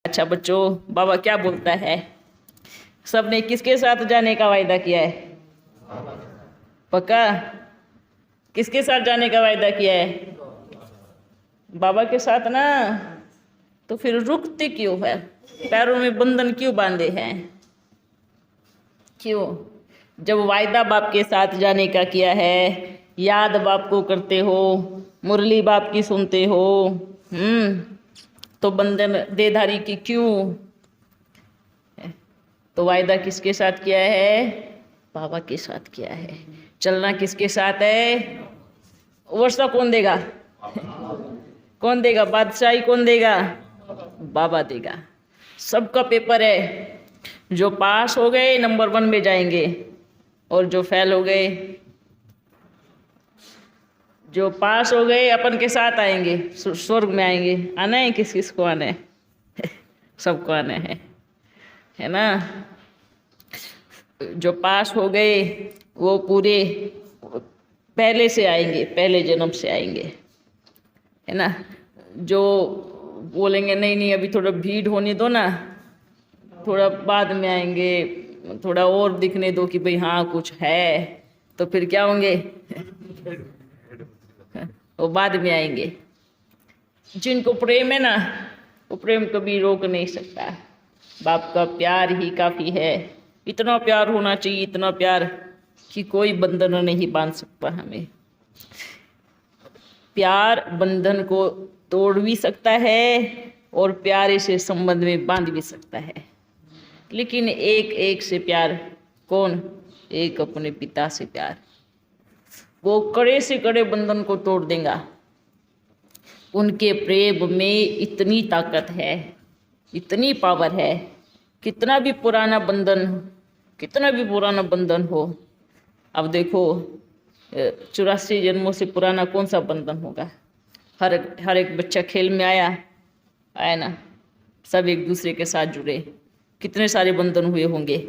अच्छा बच्चों, बाबा क्या बोलता है? सबने किसके साथ जाने का वायदा किया है? पक्का? किसके साथ जाने का वायदा किया है? बाबा के साथ ना। तो फिर रुकते क्यों है? पैरों में बंधन क्यों बांधे हैं? क्यों? जब वायदा बाप के साथ जाने का किया है, याद बाप को करते हो, मुरली बाप की सुनते हो, तो बंधन देधारी की क्यों? तो वायदा किसके साथ किया है? बाबा के साथ किया है। चलना किसके साथ है? वर्षा कौन देगा? कौन देगा? बादशाही कौन देगा? बाबा देगा। सबका पेपर है। जो पास हो गए नंबर 1 में जाएंगे, और जो फेल हो गए, जो पास हो गए अपन के साथ आएंगे, स्वर्ग में आएंगे। आना है? किस किस को आना है? सबको आना है ना? जो पास हो गए वो पूरे पहले से आएंगे, पहले जन्म से आएंगे, है ना? जो बोलेंगे नहीं नहीं अभी थोड़ा भीड़ होने दो ना, थोड़ा बाद में आएंगे, थोड़ा और दिखने दो कि भाई हाँ कुछ है, तो फिर क्या होंगे? वो बाद में आएंगे। जिनको प्रेम है ना, वो प्रेम कभी रोक नहीं सकता। बाप का प्यार ही काफ़ी है। इतना प्यार होना चाहिए, इतना प्यार कि कोई बंधन नहीं बांध सकता हमें। प्यार बंधन को तोड़ भी सकता है और प्यारे से संबंध में बांध भी सकता है, लेकिन एक एक से प्यार। कौन? एक अपने पिता से प्यार। वो कड़े से कड़े बंधन को तोड़ देगा। उनके प्रेम में इतनी ताकत है, इतनी पावर है। कितना भी पुराना बंधन हो, अब देखो 84 जन्मों से पुराना कौन सा बंधन होगा? हर एक बच्चा खेल में आया ना, सब एक दूसरे के साथ जुड़े, कितने सारे बंधन हुए होंगे।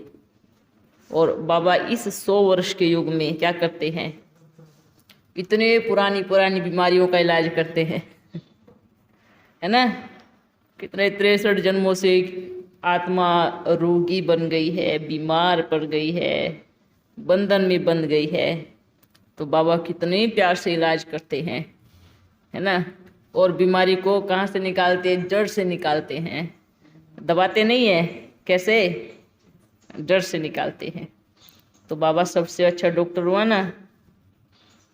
और बाबा इस 100 वर्ष के युग में क्या करते हैं? इतने पुरानी बीमारियों का इलाज करते हैं, है ना? कितने 63 जन्मों से आत्मा रोगी बन गई है, बीमार पड़ गई है, बंधन में बंध गई है, तो बाबा कितने प्यार से इलाज करते हैं, है ना? और बीमारी को कहाँ से निकालते? जड़ से निकालते हैं। दबाते नहीं है। कैसे? जड़ से निकालते हैं। तो बाबा सबसे अच्छा डॉक्टर हुआ ना,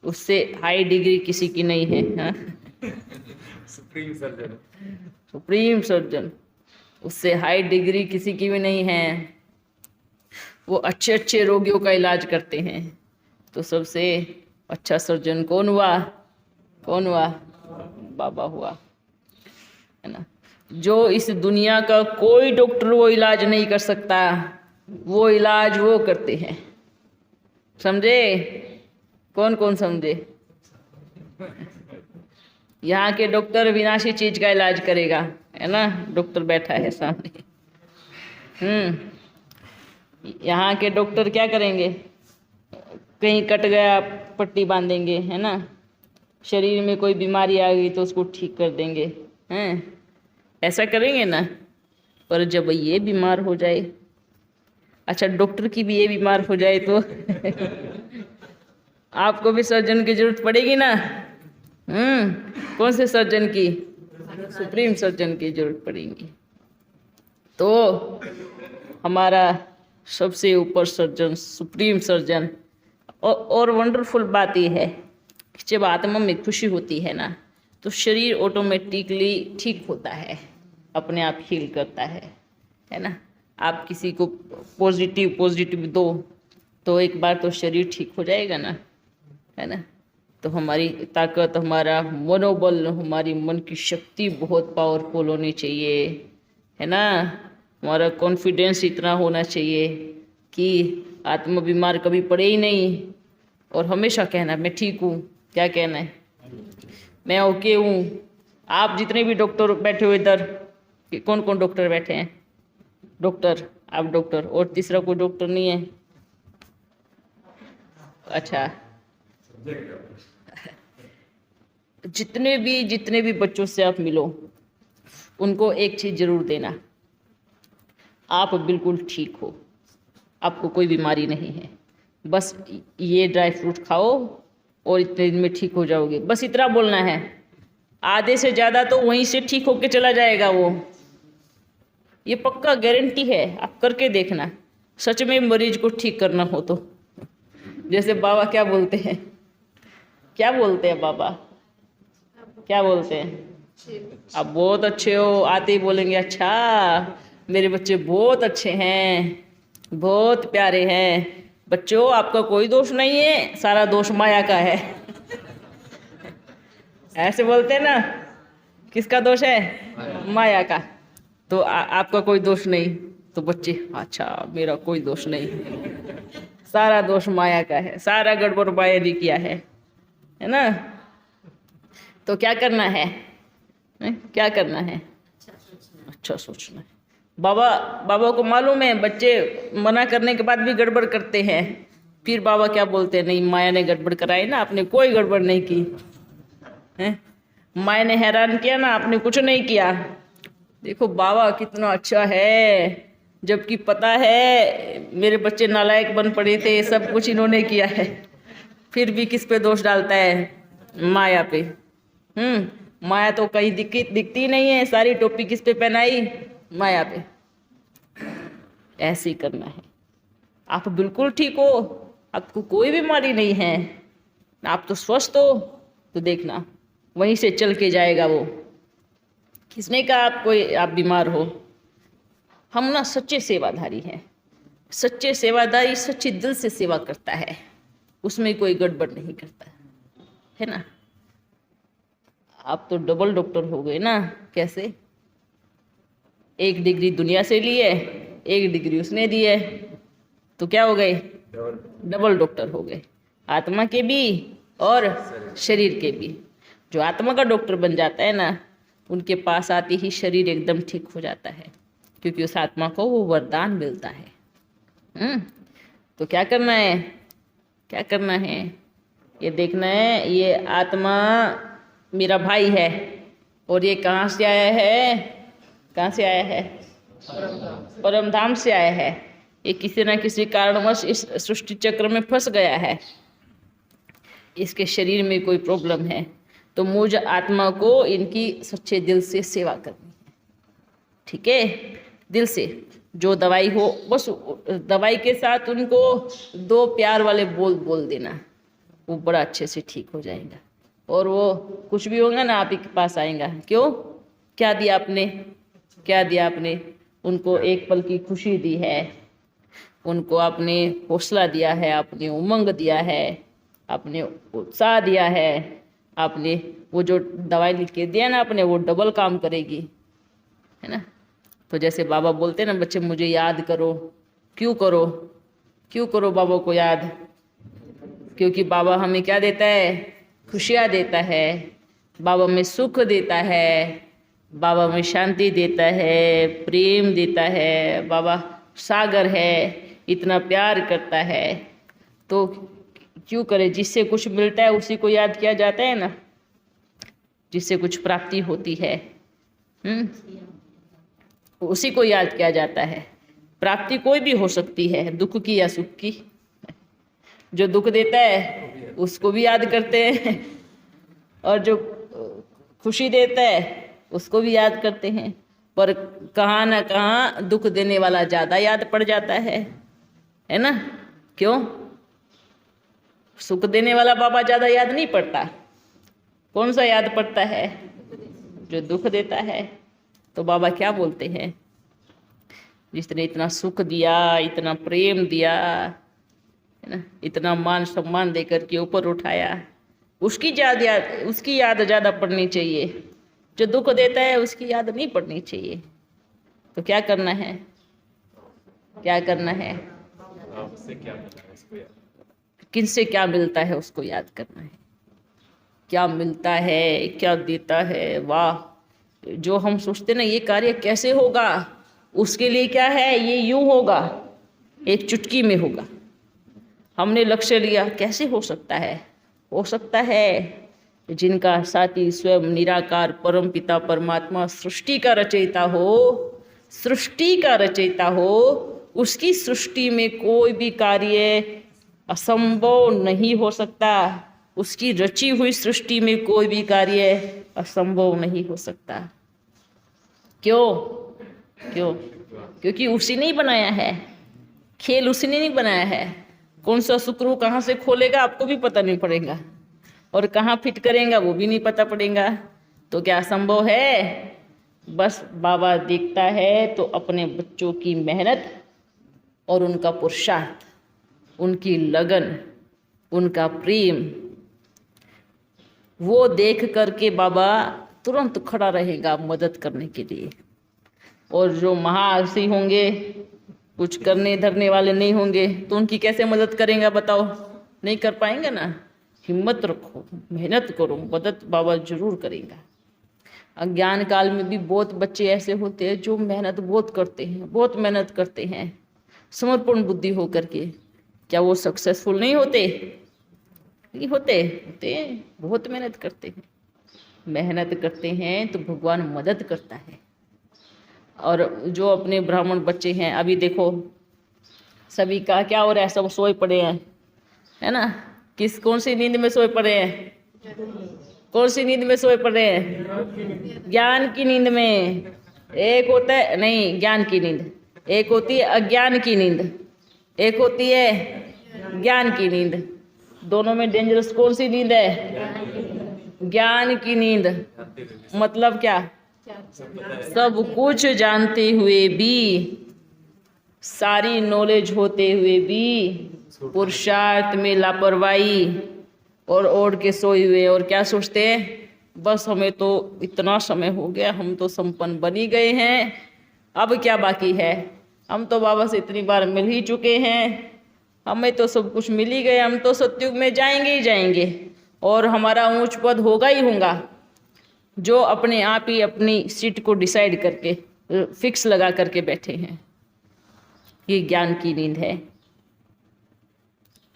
उससे हाई डिग्री किसी की नहीं है, हाँ? सुप्रीम सर्जन, उससे हाई डिग्री किसी की भी नहीं है। वो अच्छे अच्छे रोगियों का इलाज करते हैं। तो सबसे अच्छा सर्जन कौन हुआ? कौन हुआ? बाबा हुआ, है ना? जो इस दुनिया का कोई डॉक्टर वो इलाज नहीं कर सकता, वो इलाज वो करते हैं। समझे? कौन कौन समझे? यहाँ के डॉक्टर विनाशी चीज का इलाज करेगा, है ना? डॉक्टर बैठा है सामने। यहाँ के डॉक्टर क्या करेंगे? कहीं कट गया पट्टी बांधेंगे, है ना? शरीर में कोई बीमारी आ गई तो उसको ठीक कर देंगे, हैं? ऐसा करेंगे ना? पर जब ये बीमार हो जाए, अच्छा डॉक्टर की भी ये बीमार हो जाए तो आपको भी सर्जन की जरूरत पड़ेगी ना? कौन से सर्जन की? सुप्रीम सर्जन की जरूरत पड़ेगी। तो हमारा सबसे ऊपर सर्जन सुप्रीम सर्जन। और वंडरफुल बात यह है कि जब आत्मा में खुशी होती है ना, तो शरीर ऑटोमेटिकली ठीक होता है, अपने आप हील करता है ना? आप किसी को पॉजिटिव दो तो एक बार तो शरीर ठीक हो जाएगा ना, है ना? तो हमारी ताकत, हमारा मनोबल, हमारी मन की शक्ति बहुत पावरफुल होनी चाहिए, है ना? हमारा कॉन्फिडेंस इतना होना चाहिए कि आत्मा बीमार कभी पड़े ही नहीं, और हमेशा कहना मैं ठीक हूँ। क्या कहना है? मैं ओके हूँ। आप जितने भी डॉक्टर बैठे हुए इधर, कौन कौन डॉक्टर बैठे हैं? डॉक्टर, आप डॉक्टर, और तीसरा कोई डॉक्टर नहीं है? अच्छा, जितने भी बच्चों से आप मिलो, उनको एक चीज़ जरूर देना, आप बिल्कुल ठीक हो, आपको कोई बीमारी नहीं है। बस ये ड्राई फ्रूट खाओ और इतने दिन में ठीक हो जाओगे, बस इतना बोलना है। आधे से ज़्यादा तो वहीं से ठीक होके चला जाएगा वो, ये पक्का गारंटी है। आप करके देखना, सच में मरीज को ठीक करना हो तो। जैसे बाबा क्या बोलते हैं, क्या बोलते हैं बाबा, क्या बोलते हैं? आप बहुत अच्छे हो, आते ही बोलेंगे अच्छा मेरे बच्चे बहुत अच्छे हैं, बहुत प्यारे हैं। बच्चों आपका कोई दोष नहीं है, सारा दोष माया का है। ऐसे बोलते हैं ना, किसका दोष है? माया का। तो आपका कोई दोष नहीं। तो बच्चे अच्छा मेरा कोई दोष नहीं, सारा दोष माया का है, सारा गड़बड़ माया ने किया है ना। तो क्या करना है? क्या करना है? अच्छा सोचना है। बाबा को मालूम है बच्चे मना करने के बाद भी गड़बड़ करते हैं। फिर बाबा क्या बोलते हैं, नहीं माया ने गड़बड़ कराई ना, आपने कोई गड़बड़ नहीं की है। माया ने हैरान किया ना, आपने कुछ नहीं किया। देखो बाबा कितना अच्छा है, जबकि पता है मेरे बच्चे नालायक बन पड़े थे, सब कुछ इन्होंने किया है। फिर भी किस पे दोष डालता है? माया पे। माया तो कहीं दिखती नहीं है, सारी टोपी किस पे पहनाई? माया पे। ऐसे ही करना है। आप बिल्कुल ठीक हो, आपको कोई बीमारी नहीं है, आप तो स्वस्थ हो। तो देखना वहीं से चल के जाएगा वो। किसने कहा आप बीमार हो? हम ना सच्चे सेवाधारी हैं। सच्चे सेवादारी सच्चे दिल से सेवा करता है, उसमें कोई गड़बड़ नहीं करता है ना। आप तो डबल डॉक्टर हो गए ना। कैसे? एक डिग्री दुनिया से ली है, एक डिग्री उसने दी है, तो क्या हो गए? डबल डॉक्टर हो गए, आत्मा के भी और शरीर के भी। जो आत्मा का डॉक्टर बन जाता है ना, उनके पास आते ही शरीर एकदम ठीक हो जाता है, क्योंकि उस आत्मा को वो वरदान मिलता है। तो क्या करना है? क्या करना है? ये देखना है, ये आत्मा मेरा भाई है, और ये कहाँ से आया है? कहाँ से आया है? परम धाम से आया है। ये किसी न किसी कारणवश इस सृष्टि चक्र में फंस गया है, इसके शरीर में कोई प्रॉब्लम है। तो मुझ आत्मा को इनकी सच्चे दिल से सेवा करनी है, ठीक है? दिल से। जो दवाई हो, बस दवाई के साथ उनको 2 प्यार वाले बोल देना, वो बड़ा अच्छे से ठीक हो जाएगा। और वो कुछ भी होगा ना, आप ही के पास आएगा। क्यों? क्या दिया आपने? क्या दिया आपने? उनको एक पल की खुशी दी है, उनको आपने हौसला दिया है, आपने उमंग दिया है, आपने उत्साह दिया है, आपने वो जो दवाई लिख के दिया ना आपने, वो डबल काम करेगी, है ना। तो जैसे बाबा बोलते हैं ना, बच्चे मुझे याद करो। क्यों करो? क्यों करो बाबा को याद? क्योंकि बाबा हमें क्या देता है? खुशियाँ देता है, बाबा में सुख देता है, बाबा में शांति देता है, प्रेम देता है। बाबा सागर है, इतना प्यार करता है। तो क्यों करे? जिससे कुछ मिलता है उसी को याद किया जाता है ना, जिससे कुछ प्राप्ति होती है उसी को याद किया जाता है। प्राप्ति कोई भी हो सकती है, दुख की या सुख की। जो दुख देता है उसको भी याद करते हैं, और जो खुशी देता है उसको भी याद करते हैं। पर कहाँ ना कहाँ दुख देने वाला ज़्यादा याद पड़ जाता है ना। क्यों? सुख देने वाला बाबा ज़्यादा याद नहीं पड़ता। कौन सा याद पड़ता है? जो दुख देता है। तो बाबा क्या बोलते हैं? जिसने इतना सुख दिया, इतना प्रेम दिया, है ना, इतना मान सम्मान देकर के ऊपर उठाया, उसकी याद ज़्यादा पड़नी चाहिए। जो दुख देता है उसकी याद नहीं पड़नी चाहिए। तो क्या करना है? क्या करना है? किनसे क्या मिलता है उसको याद करना है। क्या मिलता है, क्या देता है। वाह! जो हम सोचते ना ये कार्य कैसे होगा, उसके लिए क्या है, ये यूं होगा, एक चुटकी में होगा। हमने लक्ष्य लिया, कैसे हो सकता है? हो सकता है जिनका साथी स्वयं निराकार परम पिता परमात्मा सृष्टि का रचयिता हो, सृष्टि का रचयिता हो, उसकी सृष्टि में कोई भी कार्य असंभव नहीं हो सकता। उसकी रची हुई सृष्टि में कोई भी कार्य असंभव नहीं हो सकता। क्यों? क्यों? क्योंकि उसी ने ही बनाया है। खेल उसी ने नहीं बनाया है। कौन सा स्क्रू कहाँ से खोलेगा आपको भी पता नहीं पड़ेगा, और कहाँ फिट करेगा वो भी नहीं पता पड़ेगा। तो क्या असंभव है? बस बाबा देखता है तो अपने बच्चों की मेहनत और उनका पुरुषार्थ, उनकी लगन, उनका प्रेम, वो देख करके बाबा तुरंत खड़ा रहेगा मदद करने के लिए। और जो महाआलसी होंगे, कुछ करने धरने वाले नहीं होंगे, तो उनकी कैसे मदद करेंगे बताओ? नहीं कर पाएंगे ना। हिम्मत रखो, मेहनत करो, मदद बाबा जरूर करेगा। अज्ञान काल में भी बहुत बच्चे ऐसे होते हैं जो मेहनत बहुत करते हैं, बहुत मेहनत करते हैं समर्पण बुद्धि होकर के। क्या वो सक्सेसफुल नहीं होते? नहीं होते, होते हैं, बहुत मेहनत करते हैं। मेहनत करते हैं तो भगवान मदद करता है। और जो अपने ब्राह्मण बच्चे हैं, अभी देखो सभी का क्या हो रहा है, सब सोए पड़े हैं, है ना। कौन सी नींद में सोए पड़े हैं? कौन सी नींद में सोए पड़े हैं? ज्ञान की नींद में। एक होता है नहीं ज्ञान की नींद, एक होती है अज्ञान की नींद, एक होती है ज्ञान की नींद। दोनों में डेंजरस कौन सी नींद है? ज्ञान की नींद। मतलब क्या? सब कुछ जानते हुए भी, सारी नॉलेज होते हुए भी पुरुषार्थ में लापरवाही और ओढ़ के सोए हुए। और क्या सोचते हैं? बस हमें तो इतना समय हो गया, हम तो संपन्न बन ही गए हैं, अब क्या बाकी है? हम तो बाबा से इतनी बार मिल ही चुके हैं, हमें तो सब कुछ मिल ही गए, हम तो सतयुग में जाएंगे ही जाएंगे और हमारा ऊंच पद होगा ही होगा। जो अपने आप ही अपनी सीट को डिसाइड करके फिक्स लगा करके बैठे हैं, ये ज्ञान की नींद है।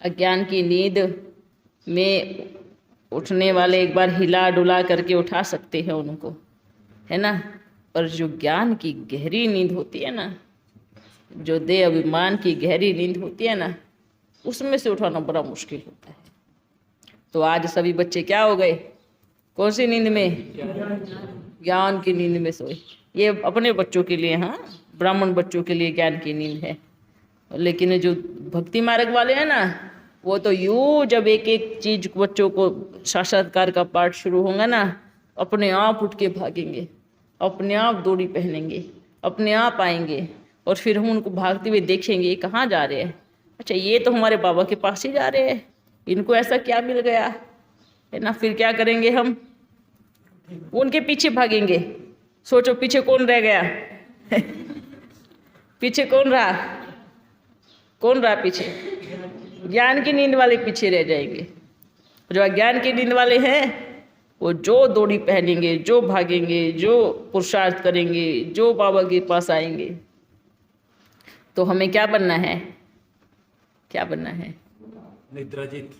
अज्ञान की नींद में उठने वाले एक बार हिला डुला करके उठा सकते हैं उनको, है ना। पर जो ज्ञान की गहरी नींद होती है ना, जो देह अभिमान की गहरी नींद होती है ना, उसमें से उठाना बड़ा मुश्किल होता है। तो आज सभी बच्चे क्या हो गए? कौन सी नींद में? ज्ञान की नींद में सोए। ये अपने बच्चों के लिए, हाँ, ब्राह्मण बच्चों के लिए ज्ञान की नींद है। लेकिन जो भक्ति मार्ग वाले हैं ना, वो तो यूं जब एक एक चीज बच्चों को साक्षात्कार का पाठ शुरू होगा ना, अपने आप उठ के भागेंगे, अपने आप डोरी पहनेंगे, अपने आप आएंगे, और फिर हम उनको भागते हुए देखेंगे, ये कहाँ जा रहे हैं? अच्छा, ये तो हमारे बाबा के पास ही जा रहे हैं, इनको ऐसा क्या मिल गया, है ना। फिर क्या करेंगे हम? उनके पीछे भागेंगे। सोचो पीछे कौन रह गया? पीछे कौन रहा? कौन रहा पीछे? ज्ञान की नींद वाले पीछे रह जाएंगे। जो अज्ञान की नींद वाले हैं, वो जो डोरी पहनेंगे, जो भागेंगे, जो पुरुषार्थ करेंगे, जो बाबा के पास आएंगे। तो हमें क्या बनना है? क्या बनना है? निद्राजित।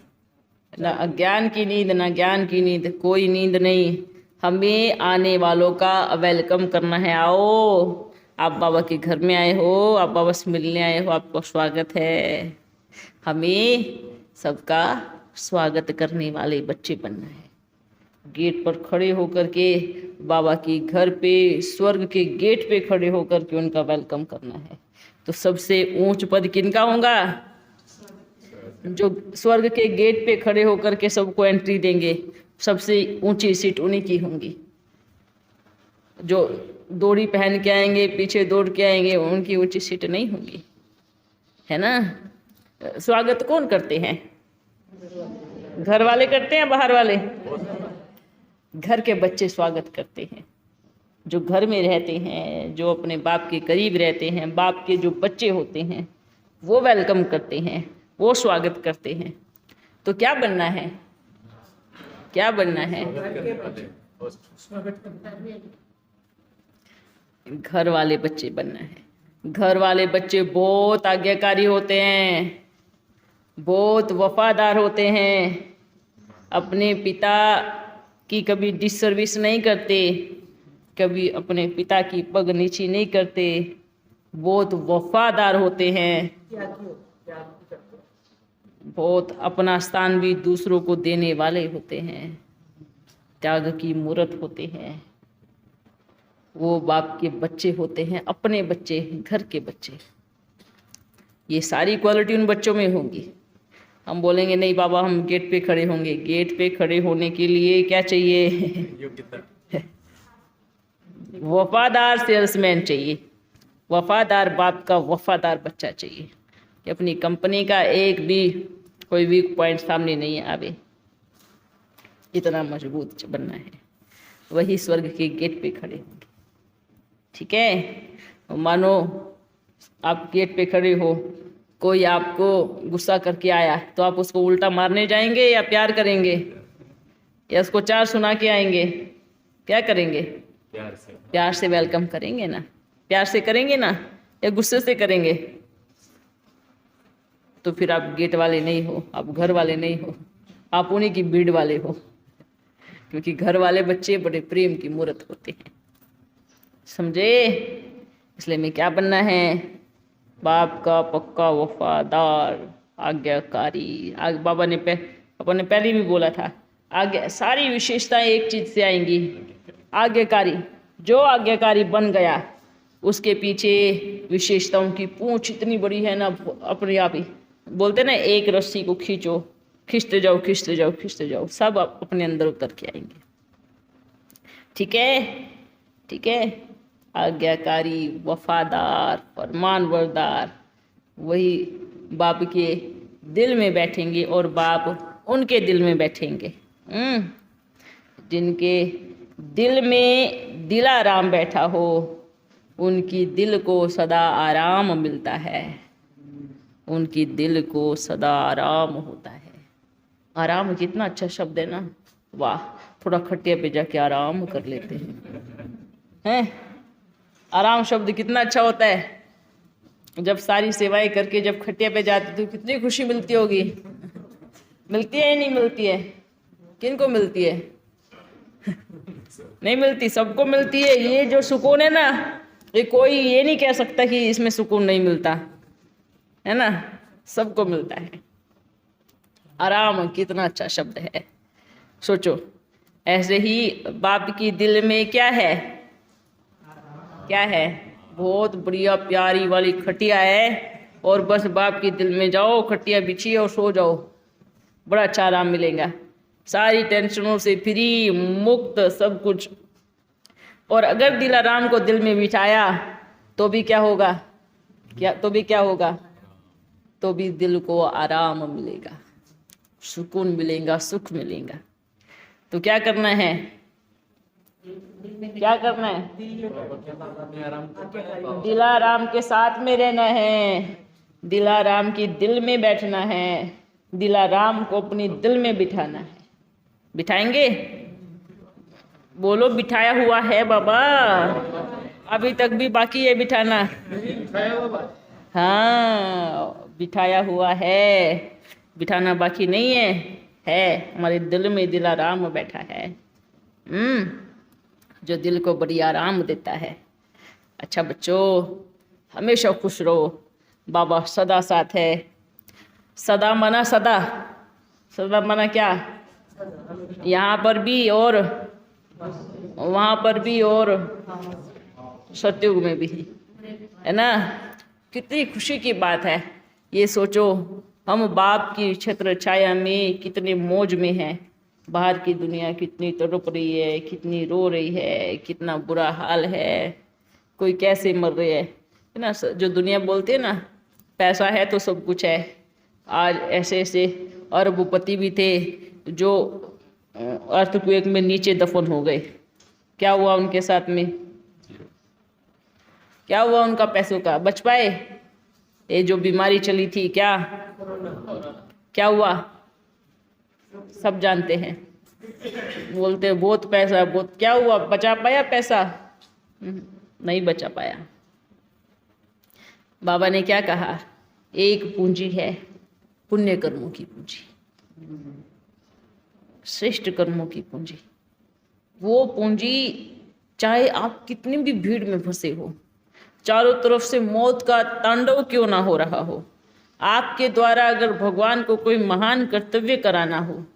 ना अज्ञान की नींद ना ज्ञान की नींद, कोई नींद नहीं। हमें आने वालों का वेलकम करना है। आओ, आप बाबा के घर में आए हो, आप बाबा से मिलने आए हो, आपका स्वागत है। हमें सबका स्वागत करने वाले बच्चे बनना है। गेट पर खड़े होकर के, बाबा के घर पे, स्वर्ग के गेट पे खड़े होकर के उनका वेलकम करना है। तो सबसे ऊंच पद किनका होगा? जो स्वर्ग के गेट पे खड़े होकर के सबको एंट्री देंगे, सबसे ऊंची सीट उन्हीं की होंगी। जो डोरी पहन के आएंगे, पीछे दौड़ के आएंगे, उनकी ऊंची सीट नहीं होंगी, है ना। स्वागत कौन करते हैं? घर वाले करते हैं, बाहर वाले? घर के बच्चे स्वागत करते हैं। जो घर में रहते हैं, जो अपने बाप के करीब रहते हैं, बाप के जो बच्चे होते हैं, वो वेलकम करते हैं, वो स्वागत करते हैं। तो क्या बनना है? क्या बनना है? घर वाले बच्चे बनना है। घर वाले बच्चे बहुत आज्ञाकारी होते हैं, बहुत वफादार होते हैं, अपने पिता की कभी डिससर्विस नहीं करते, कभी अपने पिता की पग नीची नहीं करते, बहुत वफादार होते हैं, बहुत अपना स्थान भी दूसरों को देने वाले होते हैं, त्याग की मूर्त होते हैं। वो बाप के बच्चे होते हैं, अपने बच्चे, घर के बच्चे। ये सारी क्वालिटी उन बच्चों में होंगी। हम बोलेंगे नहीं बाबा हम गेट पे खड़े होंगे, गेट पे खड़े होने के लिए क्या चाहिए? वफादार सेल्समैन चाहिए, वफादार बाप का वफादार बच्चा चाहिए कि अपनी कंपनी का एक भी कोई वीक पॉइंट सामने नहीं आवे। इतना मजबूत बनना है, वही स्वर्ग के गेट पे खड़े होंगे। ठीक है, मानो आप गेट पे खड़े हो, कोई आपको गुस्सा करके आया तो आप उसको उल्टा मारने जाएंगे या प्यार करेंगे, या उसको चार सुना के आएंगे? क्या करेंगे? प्यार से वेलकम करेंगे ना, प्यार से करेंगे ना, या गुस्से से करेंगे? तो फिर आप गेट वाले नहीं हो, आप घर वाले नहीं हो, आप उन्हीं की भीड़ वाले हो। क्योंकि घर वाले बच्चे बड़े प्रेम की मूर्त होते हैं, समझे? इसलिए में क्या बनना है? बाप का पक्का वफादार आज्ञाकारी। बाबा ने पहले भी बोला था, आज्ञा सारी विशेषताएं एक चीज से आएंगी, आज्ञाकारी। जो आज्ञाकारी बन गया उसके पीछे विशेषताओं की पूंछ इतनी बड़ी है ना, अपने आप ही बोलते ना, एक रस्सी को खींचो, खींचते जाओ खींचते जाओ खींचते जाओ, सब अपने अंदर उतर के आएंगे। ठीक है, ठीक है। आज्ञाकारी, वफादार, फरमानबरदार, वही बाप के दिल में बैठेंगे और बाप उनके दिल में बैठेंगे। जिनके दिल में दिलाराम बैठा हो उनकी दिल को सदा आराम मिलता है, उनकी दिल को सदा आराम होता है। आराम कितना अच्छा शब्द है ना, वाह। थोड़ा खटिया पे जाके आराम कर लेते हैं। आराम शब्द कितना अच्छा होता है। जब सारी सेवाएं करके जब खटिया पे जाते तो कितनी खुशी मिलती होगी। मिलती है या नहीं मिलती है? किनको मिलती है? नहीं मिलती, सबको मिलती है। ये जो सुकून है ना, ये कोई ये नहीं कह सकता कि इसमें सुकून नहीं मिलता है ना, सबको मिलता है। आराम कितना अच्छा शब्द है। सोचो, ऐसे ही बाप की दिल में क्या है? क्या है? बहुत बढ़िया प्यारी वाली खटिया है, और बस बाप की दिल में जाओ, खटिया बिछिए और सो जाओ, बड़ा अच्छा आराम मिलेगा। सारी टेंशनों से फ्री, मुक्त, सब कुछ। और अगर दिलाराम को दिल में बिठाया तो भी क्या होगा? तो भी क्या होगा? तो भी दिल को आराम मिलेगा, सुकून मिलेगा, सुख मिलेगा। तो क्या करना है? क्या करना है? दिलाराम के साथ में रहना है, दिलाराम की दिल में बैठना है, दिलाराम को अपनी दिल में बिठाना है। बिठाएंगे? बोलो, बिठाया हुआ है बाबा? अभी तक भी बाकी है बिठाना? हाँ, बिठाया हुआ है, बिठाना बाकी नहीं है। हमारे दिल में दिलाराम बैठा है, जो दिल को बड़ी आराम देता है। अच्छा बच्चों, हमेशा खुश रहो, बाबा सदा साथ है। सदा मना सदा, सदा मना क्या? यहाँ पर भी और वहाँ पर भी और सतयुग में भी, है ना। कितनी खुशी की बात है। ये सोचो, हम बाप की छत्र छाया में कितने मौज में हैं। बाहर की दुनिया कितनी तड़प रही है, कितनी रो रही है, कितना बुरा हाल है, कोई कैसे मर रही है ना। जो दुनिया बोलती है ना, पैसा है तो सब कुछ है। आज ऐसे ऐसे अरबपति भी थे जो अर्थक्वेक में नीचे दफन हो गए। क्या हुआ उनके साथ में? क्या हुआ उनका पैसों का? बच पाए? ये जो बीमारी चली थी, क्या हुआ? सब जानते हैं, बोलते हैं बहुत पैसा, बहुत। क्या हुआ? बचा पाया पैसा? नहीं बचा पाया। बाबा ने क्या कहा? एक पूंजी है, पुण्य कर्मों की पूंजी, श्रेष्ठ कर्मों की पूंजी। वो पूंजी चाहे आप कितनी भी भीड़ में फंसे हो, चारों तरफ से मौत का तांडव क्यों ना हो रहा हो, आपके द्वारा अगर भगवान को कोई महान कर्तव्य कराना हो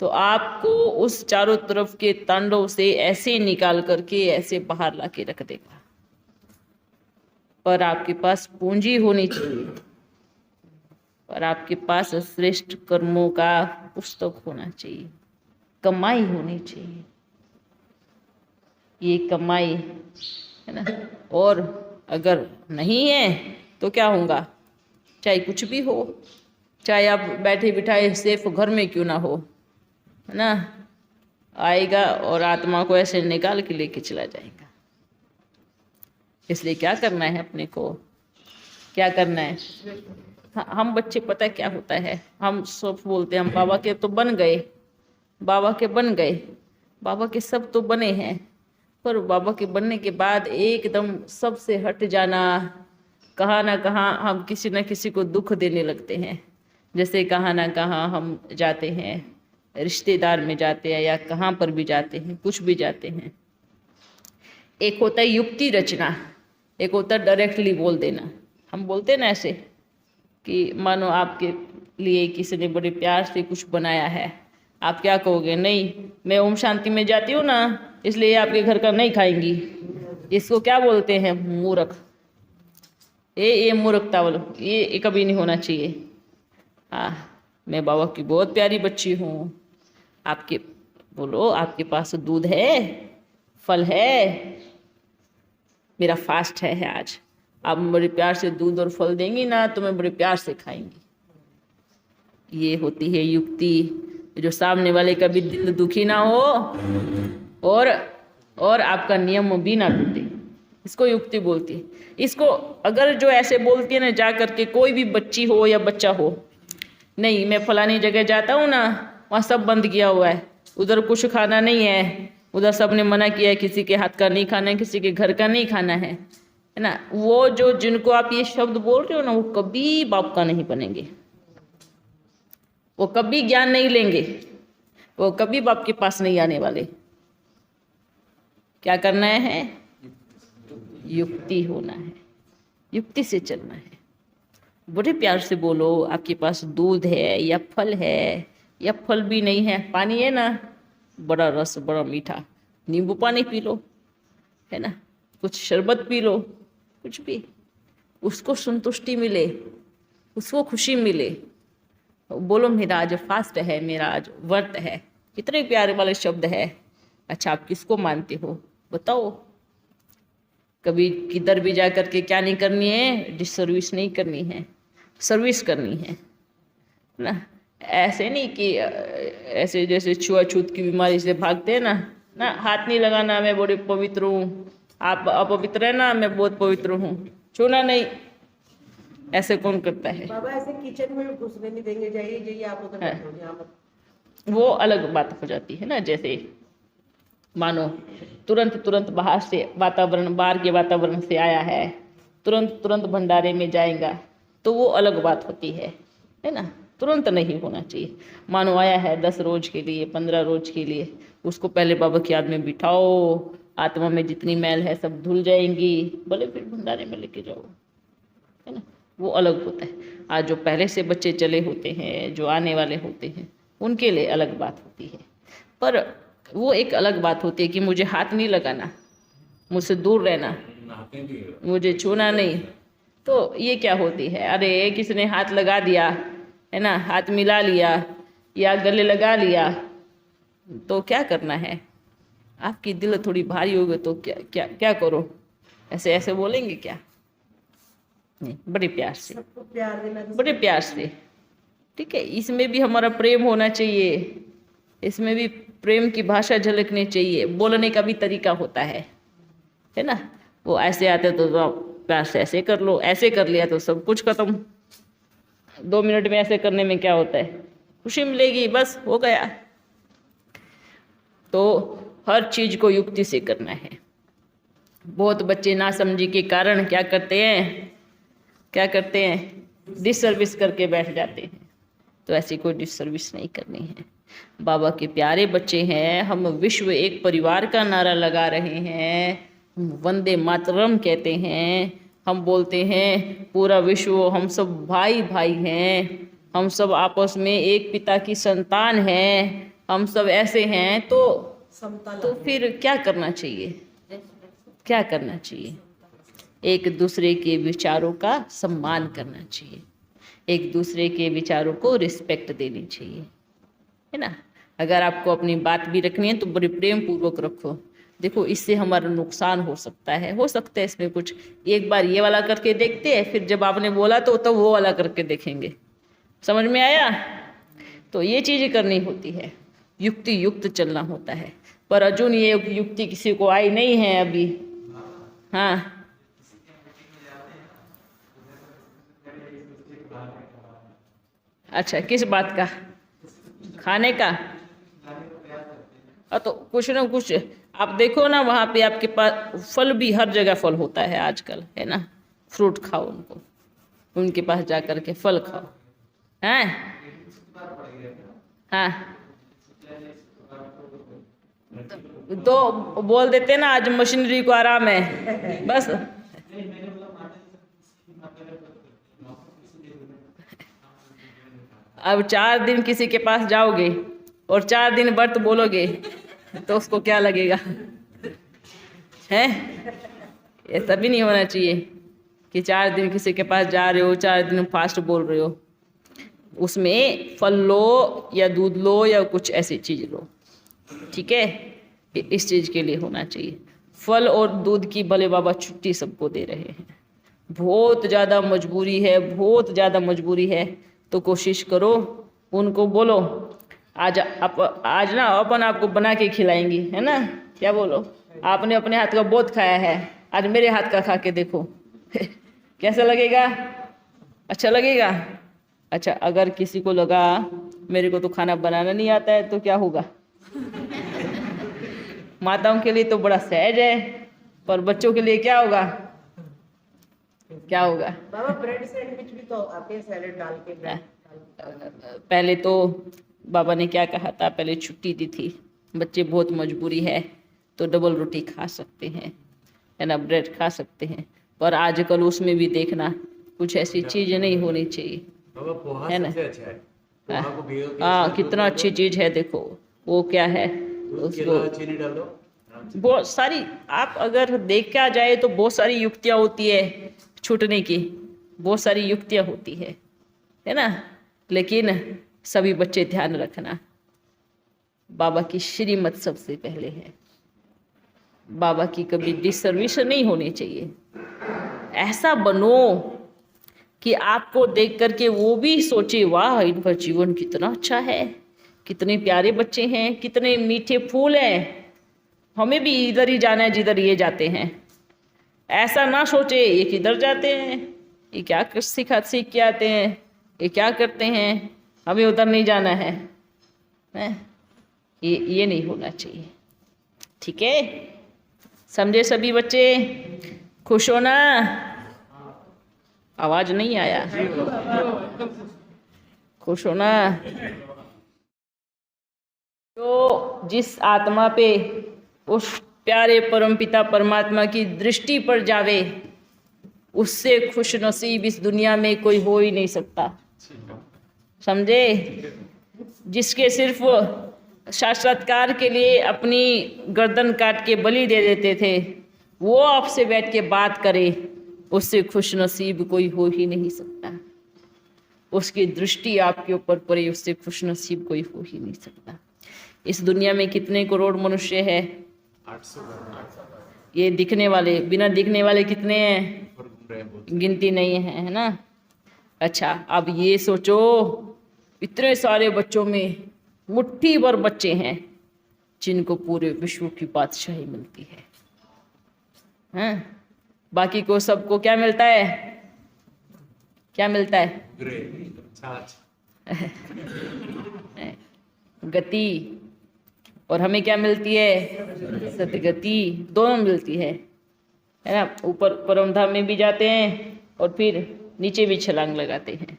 तो आपको उस चारों तरफ के तांडव से ऐसे निकाल करके ऐसे बाहर लाके रख देगा। पर आपके पास पूंजी होनी चाहिए, पर आपके पास श्रेष्ठ कर्मों का पुस्तक होना चाहिए, कमाई होनी चाहिए। ये कमाई है ना। और अगर नहीं है तो क्या होगा, चाहे कुछ भी हो, चाहे आप बैठे बिठाए सेफ घर में क्यों ना हो, है ना, आएगा और आत्मा को ऐसे निकाल के लेके चला जाएगा। इसलिए क्या करना है अपने को, क्या करना है। हम बच्चे पता है क्या होता है, हम सब बोलते हैं हम बाबा के तो बन गए, बाबा के बन गए, बाबा के सब तो बने हैं, पर बाबा के बनने के बाद एकदम सबसे हट जाना, कहाँ ना कहाँ हम किसी न किसी को दुख देने लगते हैं। जैसे कहाँ ना कहाँ हम जाते हैं, रिश्तेदार में जाते हैं या कहाँ पर भी जाते हैं, कुछ भी जाते हैं। एक होता है युक्ति रचना, एक होता है डायरेक्टली बोल देना। हम बोलते हैं ना ऐसे कि मानो आपके लिए किसी ने बड़े प्यार से कुछ बनाया है, आप क्या कहोगे, नहीं मैं ओम शांति में जाती हूँ ना इसलिए आपके घर का नहीं खाएंगी। इसको क्या बोलते हैं, मूर्ख। ये मूर्खता बोलो, ये कभी नहीं होना चाहिए। हाँ, मैं बाबा की बहुत प्यारी बच्ची हूँ, आपके बोलो आपके पास दूध है, फल है, मेरा फास्ट है आज, आप बड़े प्यार से दूध और फल देंगी ना तो मैं बड़े प्यार से खाएंगी। ये होती है युक्ति, जो सामने वाले का भी दिल दुखी ना हो और आपका नियम भी ना टूटे, इसको युक्ति बोलती है। इसको अगर जो ऐसे बोलती है ना जा करके, कोई भी बच्ची हो या बच्चा हो, नहीं मैं फलानी जगह जाता हूँ ना वहाँ सब बंद किया हुआ है, उधर कुछ खाना नहीं है, उधर सब ने मना किया है, किसी के हाथ का नहीं खाना है, किसी के घर का नहीं खाना है ना। वो जो जिनको आप ये शब्द बोल रहे हो ना, वो कभी बाप का नहीं बनेंगे, वो कभी ज्ञान नहीं लेंगे, वो कभी बाप के पास नहीं आने वाले। क्या करना है, युक्ति होना है, युक्ति से चलना है। बड़े प्यार से बोलो आपके पास दूध है या फल है, या फल भी नहीं है, पानी है ना, बड़ा रस बड़ा मीठा, नींबू पानी पी लो, है ना, कुछ शरबत पी लो, कुछ भी, उसको संतुष्टि मिले, उसको खुशी मिले। बोलो मेरा आज फास्ट है, मेरा आज व्रत है, कितने प्यारे वाले शब्द है। अच्छा आप किसको मानते हो बताओ। कभी किधर भी जा कर के क्या नहीं करनी है, डिसर्विस नहीं करनी है, सर्विस करनी है ना। ऐसे नहीं कि ऐसे जैसे छुआछूत की बीमारी से भागते हैं ना, हाथ नहीं लगाना, मैं बड़ी पवित्र हूँ, आप अपवित्र है ना, मैं बहुत पवित्र हूँ, छूना नहीं, ऐसे कौन करता है। बाबा ऐसे किचन में घुसने नहीं देंगे, जाइए आप उधर बैठो, यहाँ मत। वो अलग बात हो जाती है ना। जैसे मानो तुरंत बाहर से वातावरण, बाहर के वातावरण से आया है, तुरंत भंडारे में जाएगा तो वो अलग बात होती है ना। तुरंत नहीं होना चाहिए। मानो आया है 10 रोज के लिए, 15 रोज के लिए, उसको पहले बाबा की याद में बिठाओ, आत्मा में जितनी मैल है सब धुल जाएंगी, भले फिर भंडारे में लेके जाओ, है ना, वो अलग होता है। आज जो पहले से बच्चे चले होते हैं, जो आने वाले होते हैं, उनके लिए अलग बात होती है। पर वो एक अलग बात होती है कि मुझे हाथ नहीं लगाना, मुझसे दूर रहना, मुझे छूना नहीं। तो ये क्या होती है, अरे किसी ने हाथ लगा दिया है ना, हाथ मिला लिया या गले लगा लिया, तो क्या करना है। आपकी दिल थोड़ी भारी हो गई तो क्या क्या क्या करो, ऐसे बोलेंगे क्या, नहीं, बड़े प्यार से, सबको प्यार देना, बड़े प्यार से, ठीक है। इसमें भी हमारा प्रेम होना चाहिए, इसमें भी प्रेम की भाषा झलकनी चाहिए, बोलने का भी तरीका होता है ना। वो ऐसे आते तो प्यार से ऐसे कर लो, ऐसे कर लिया तो सब कुछ खत्म। 2 मिनट में ऐसे करने में क्या होता है, खुशी मिलेगी, बस हो गया। तो हर चीज को युक्ति से करना है। बहुत बच्चे नासमझी के कारण क्या करते हैं, डिसर्विस करके बैठ जाते हैं। तो ऐसी कोई डिसर्विस नहीं करनी है। बाबा के प्यारे बच्चे हैं। हम विश्व एक परिवार का नारा लगा रहे हैं, हम वंदे मातरम कहते हैं, हम बोलते हैं पूरा विश्व हम सब भाई भाई हैं, हम सब आपस में एक पिता की संतान हैं, हम सब ऐसे हैं। तो फिर क्या करना चाहिए? क्या करना चाहिए? एक दूसरे के विचारों का सम्मान करना चाहिए, एक दूसरे के विचारों को रिस्पेक्ट देनी चाहिए, है ना। अगर आपको अपनी बात भी रखनी है तो बड़े प्रेम पूर्वक रखो। देखो इससे हमारा नुकसान हो सकता है इसमें कुछ। एक बार ये वाला करके देखते हैं, फिर जब आपने बोला तो वो वाला करके देखेंगे। समझ में आया? तो ये चीज़ें करनी होती है, युक्ति युक्त चलना होता है। पर अर्जुन ये युक्ति किसी को आई नहीं है अभी। हाँ, अच्छा, किस बात का? खाने का? तो कुछ ना कुछ आप देखो ना, वहाँ पे आपके पास फल भी, हर जगह फल होता है आजकल, है ना। फ्रूट खाओ, उनके पास जा कर के फल खाओ, हैं? हाँ, तो बोल देते ना आज मशीनरी को आराम है, बस। अब 4 दिन किसी के पास जाओगे और 4 दिन व्रत बोलोगे तो उसको क्या लगेगा? हैं? ऐसा भी नहीं होना चाहिए कि 4 दिन किसी के पास जा रहे हो, 4 दिन फास्ट बोल रहे हो। उसमें फल लो या दूध लो या कुछ ऐसी चीज़ लो, ठीक है। इस चीज़ के लिए होना चाहिए। फल और दूध की भले बाबा छुट्टी सबको दे रहे हैं, बहुत ज़्यादा मजबूरी है, बहुत ज़्यादा मजबूरी है, तो कोशिश करो, उनको बोलो आज ना अपन आपको बना के खिलाएंगी, है ना। क्या बोलो? आपने अपने हाथ का बहुत खाया है, आज मेरे हाथ का खा के देखो कैसा लगेगा? अच्छा लगेगा? अच्छा, अगर किसी को लगा मेरे को तो खाना बनाना नहीं आता है तो क्या होगा? माताओं के लिए तो बड़ा सहज है, पर बच्चों के लिए क्या होगा? क्या होगा? बाबा ब्रेड सैंडविच भी तो आते हैं, सैलेड डाल के ब्रेड। पहले तो बाबा ने क्या कहा था, पहले छुट्टी दी थी, बच्चे बहुत मजबूरी है तो डबल रोटी खा सकते हैं, है ना, ब्रेड खा सकते हैं। पर आजकल उसमें भी देखना कुछ ऐसी चीज़ नहीं होनी चाहिए, है ना। हाँ, कितना अच्छी चीज़ है, देखो वो क्या है, उसको चीनी डालो। बहुत सारी, आप अगर देखा जाए तो बहुत सारी युक्तियाँ होती है छूटने की, बहुत सारी युक्तियाँ होती है ना। लेकिन सभी बच्चे ध्यान रखना, बाबा की श्रीमत सबसे पहले है, बाबा की कभी डिसर्विस नहीं होनी चाहिए। ऐसा बनो कि आपको देख करके वो भी सोचे वाह इनका जीवन कितना अच्छा है, कितने प्यारे बच्चे हैं, कितने मीठे फूल हैं, हमें भी इधर ही जाना है जिधर ये जाते हैं। ऐसा ना सोचे ये किधर जाते हैं, ये क्या सीख के आते हैं, ये क्या करते हैं, हमें उधर नहीं जाना है, ये नहीं होना चाहिए, ठीक है। समझे सभी बच्चे? खुश हो ना? आवाज नहीं आया? खुश हो ना? तो जिस आत्मा पे उस प्यारे परमपिता परमात्मा की दृष्टि पर जावे, उससे खुश नसीब इस दुनिया में कोई हो ही नहीं सकता, समझे। जिसके सिर्फ साक्षात्कार के लिए अपनी गर्दन काट के बलि दे देते थे, वो आपसे बैठ के बात करे, उससे खुश नसीब कोई हो ही नहीं सकता। उसकी दृष्टि आपके ऊपर पड़े, उससे खुश नसीब कोई हो ही नहीं सकता। इस दुनिया में कितने करोड़ मनुष्य है? 800। ये दिखने वाले, बिना दिखने वाले कितने हैं? गिनती नहीं है ना। अच्छा, अब ये सोचो, इतने सारे बच्चों में मुट्ठी भर बच्चे हैं जिनको पूरे विश्व की बादशाही मिलती है, हैं? बाकी को सबको क्या मिलता है? क्या मिलता है? गति। और हमें क्या मिलती है? सतगति। दोनों मिलती है ना। ऊपर परमधाम में भी जाते हैं और फिर नीचे भी छलांग लगाते हैं।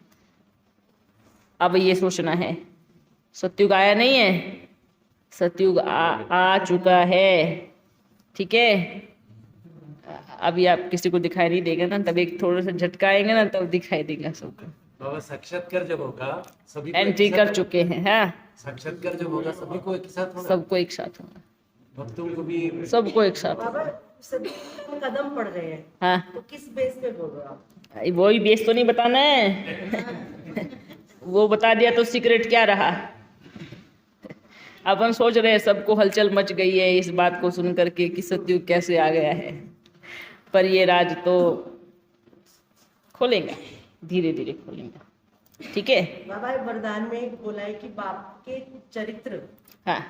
अब ये सोचना है, सतयुग आया नहीं है, सतयुग आ चुका है। ठीक है, अभी आप किसी को दिखाई नहीं देगा ना, तब एक थोड़ा सा झटका आएगा ना, तब दिखाई देगा सबको। बाबा साक्षात्कार जब होगा सभी को एंट्री एक कर साथ, चुके हैं। हाँ, साक्षात्कार जब होगा सभी को एक साथ होगा, सबको एक साथ होगा, भक्तों को भी। सबको एक साथ होगा। बाबा सभी कदम पड़ रहे हैं, हाँ, तो किस बेस पे बोल रहे हो आप? वही बेस तो नहीं बताना है। वो बता दिया तो सीक्रेट क्या रहा। अब हम सोच रहे हैं सबको हलचल मच गई है इस बात को सुन करके कि सतयुग कैसे आ गया है, पर ये राज तो खोलेंगे, धीरे धीरे खोलेंगे। ठीक है। बाबा वरदान में बोला है कि बाप के चरित्र हाँ,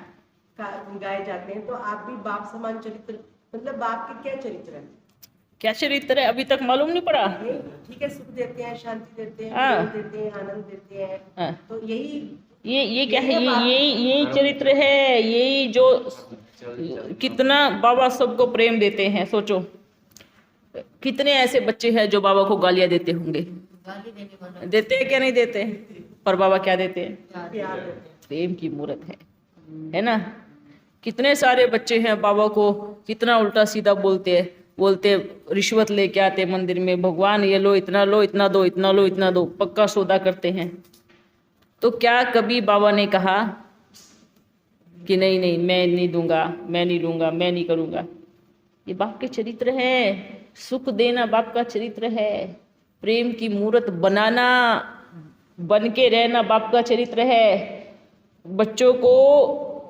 गाए जाते हैं, तो आप भी बाप समान चरित्र, मतलब बाप के क्या चरित्र है? क्या चरित्र है अभी तक मालूम नहीं पड़ा। नहीं, ठीक है, सुख देते हैं, शांति देते हैं, हाँ। प्रेम देते हैं, आनंद देते हैं, हाँ, तो यही ये क्या है, यही बाप- यही चरित्र है, यही जो कितना बाबा सबको प्रेम देते हैं। सोचो कितने ऐसे बच्चे हैं जो बाबा को गालियां देते होंगे, देते हैं क्या नहीं देते, पर बाबा क्या देते हैं, प्यार देते हैं। प्रेम की मूर्त है ना। कितने सारे बच्चे हैं बाबा को कितना उल्टा सीधा बोलते रिश्वत लेके आते मंदिर में, भगवान ये लो, इतना लो, इतना दो, इतना लो, इतना दो, पक्का सौदा करते हैं। तो क्या कभी बाबा ने कहा कि नहीं नहीं मैं नहीं दूंगा, मैं नहीं लूंगा, मैं नहीं करूंगा? ये बाप के चरित्र है, सुख देना बाप का चरित्र है, प्रेम की मूर्त बनाना, बन के रहना बाप का चरित्र है, बच्चों को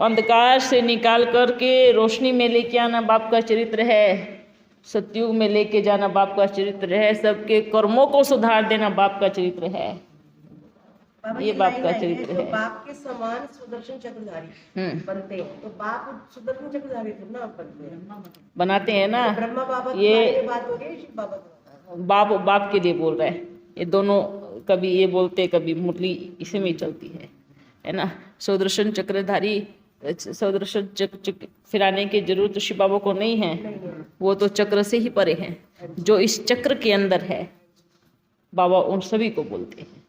अंधकार से निकाल करके रोशनी में लेके आना बाप का चरित्र है, सतयुग में लेके जाना बाप का चरित्र है, सबके कर्मों को सुधार देना बाप का चरित्र है। बाबा ये बाप लाइन का है, चरित्र जो है। बाप के समान सुदर्शन चक्रधारी बनते हैं, तो बाप सुदर्शन चक्रधारी थोड़ा ना बनते हैं, बनाते हैं ना। ब्रह्मा बाबा की ये बात हो रही है, शिव बाबा की बात। बाप बाप के लिए बोल रहा है, ये दोनों कभी ये बोलते कभी मुरली इसी में चलती है ना। सुदर्शन चक्रधारी, सुदर्शन चक्र फिराने की जरूरत तो शिव बाबा को नहीं है, वो तो चक्र से ही परे हैं। जो इस चक्र के अंदर है बाबा उन सभी को बोलते हैं,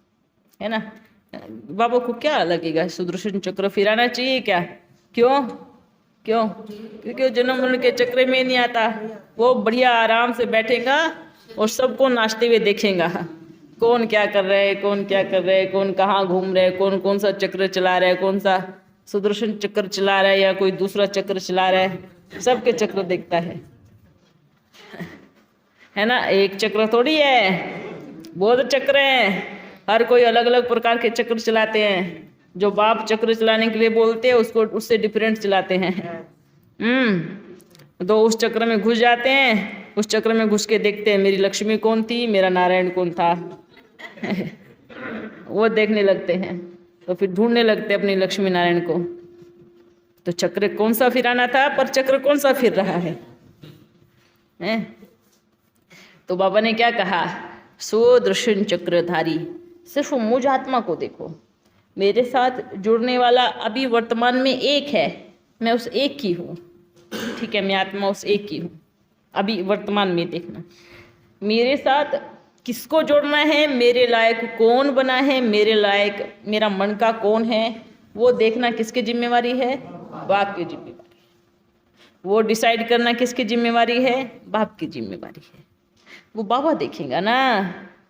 है ना। बाबा को क्या लगेगा सुदर्शन चक्र फिराना चाहिए क्या? क्यों क्यों? क्योंकि वो जन्म मरण के चक्र में नहीं आता, वो बढ़िया आराम से बैठेगा और सबको नाचते हुए देखेगा, कौन क्या कर रहा है, कौन क्या कर रहा है, कौन कहाँ घूम रहा है, कौन कौन सा चक्र चला रहा है, कौन सा सुदर्शन चक्र चला रहा है या कोई दूसरा चक्र चला रहा है, सबके चक्र देखता है ना। एक चक्र थोड़ी है, बहुत चक्र हैं, हर कोई अलग अलग प्रकार के चक्र चलाते हैं। जो बाप चक्र चलाने के लिए बोलते हैं उसको उससे डिफरेंट चलाते हैं। तो उस चक्र में घुस जाते हैं, उस चक्र में घुस के देखते हैं मेरी लक्ष्मी कौन थी, मेरा नारायण कौन था। वो देखने लगते हैं, तो फिर ढूंढने लगते हैं अपनी लक्ष्मी नारायण को। तो चक्र कौन सा फिराना था, पर चक्र कौन सा फिर रहा है? तो बाबा ने क्या कहा, सुदर्शन चक्रधारी, सिर्फ मुझ आत्मा को देखो, मेरे साथ जुड़ने वाला अभी वर्तमान में एक है, मैं उस एक की हूँ। ठीक है, मैं आत्मा उस एक की हूँ, अभी वर्तमान में देखना मेरे साथ किसको जोड़ना है, मेरे लायक कौन बना है, मेरे लायक मेरा मन का कौन है, वो देखना किसकी जिम्मेवारी है? बाप की जिम्मेवारी। वो डिसाइड करना किसकी जिम्मेवारी है? बाप की जिम्मेवारी है। वो बाबा देखेगा ना।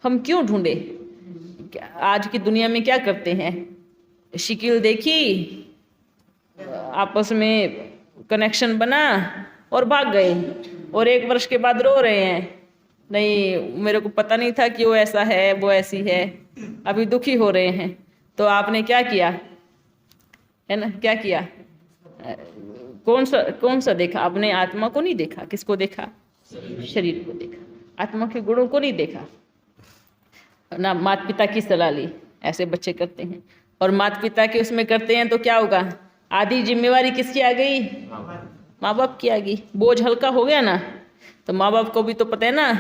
हम क्यों ढूंढे? आज की दुनिया में क्या करते हैं, शिकिल देखी, आपस में कनेक्शन बना और भाग गए, और 1 वर्ष के बाद रो रहे हैं, नहीं मेरे को पता नहीं था कि वो ऐसा है, वो ऐसी है, अभी दुखी हो रहे हैं। तो आपने क्या किया है ना, क्या किया? कौन सा देखा? आपने आत्मा को नहीं देखा, किसको देखा? शरीर को देखा, आत्मा के गुणों को नहीं देखा ना। माता पिता की सलाह ली, ऐसे बच्चे करते हैं, और माता पिता के उसमें करते हैं तो क्या होगा? आधी जिम्मेवारी किसकी आ गई? माँ बाप की आ गई। बोझ हल्का हो गया ना। तो माँ बाप को भी तो पता है ना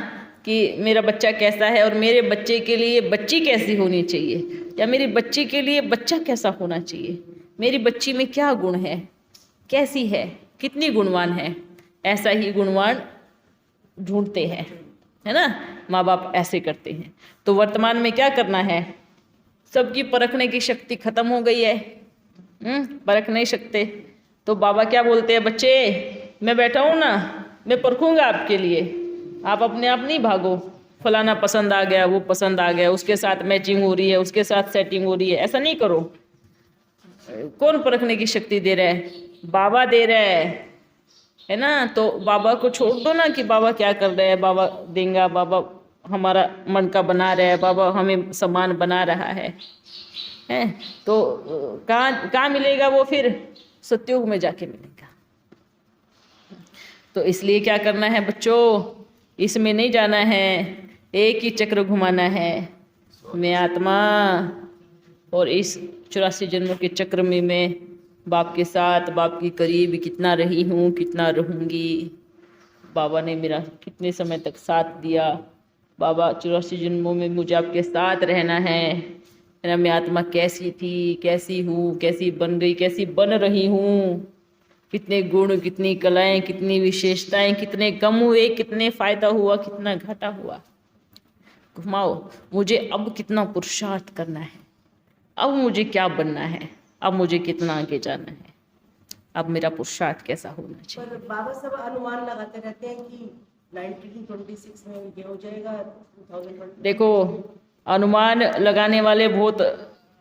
कि मेरा बच्चा कैसा है, और मेरे बच्चे के लिए बच्ची कैसी होनी चाहिए, या मेरी बच्ची के लिए बच्चा कैसा होना चाहिए, मेरी बच्ची में क्या गुण है, कैसी है, कितनी गुणवान है। ऐसा ही गुणवान ढूंढते हैं, है ना। माँ बाप ऐसे करते हैं। तो वर्तमान में क्या करना है? सबकी परखने की शक्ति खत्म हो गई है, परख नहीं सकते। तो बाबा क्या बोलते हैं, बच्चे मैं बैठा हूँ ना, मैं परखूंगा आपके लिए, आप अपने आप नहीं भागो। फलाना पसंद आ गया, वो पसंद आ गया, उसके साथ मैचिंग हो रही है, उसके साथ सेटिंग हो रही है, ऐसा नहीं करो। कौन परखने की शक्ति दे रहा है? बाबा दे रहा है ना। तो बाबा को छोड़ दो ना कि बाबा क्या कर रहे हैं, बाबा देंगे, बाबा हमारा मन का बना रहा है, बाबा हमें समान बना रहा है। तो कहाँ मिलेगा वो? फिर सत्युग में जाके मिलेगा। तो इसलिए क्या करना है बच्चों, इसमें नहीं जाना है, एक ही चक्र घुमाना है। मैं आत्मा और इस 84 जन्मों के चक्र में मैं बाप के साथ, बाप के करीब कितना रही हूँ, कितना रहूँगी। बाबा ने मेरा कितने समय तक साथ दिया। बाबा 84 जन्मों में मुझे आपके साथ रहना है ना। मैं आत्मा कैसी थी, कैसी हूँ, कैसी बन गई, कैसी बन रही हूँ, कितने गुण, कितनी कलाएं, कितनी विशेषताएं, कितने कम हुए, कितने फायदा हुआ, कितना घाटा हुआ। घुमाओ, मुझे अब कितना पुरुषार्थ करना है, अब मुझे क्या बनना है, अब मुझे कितना आगे जाना है, अब मेरा पुरुषार्थ कैसा होना चाहिए। पर बाबा सब अनुमान लगाते रहते हैं कि 1926 में ये हो जाएगा, 2020। देखो, अनुमान लगाने वाले बहुत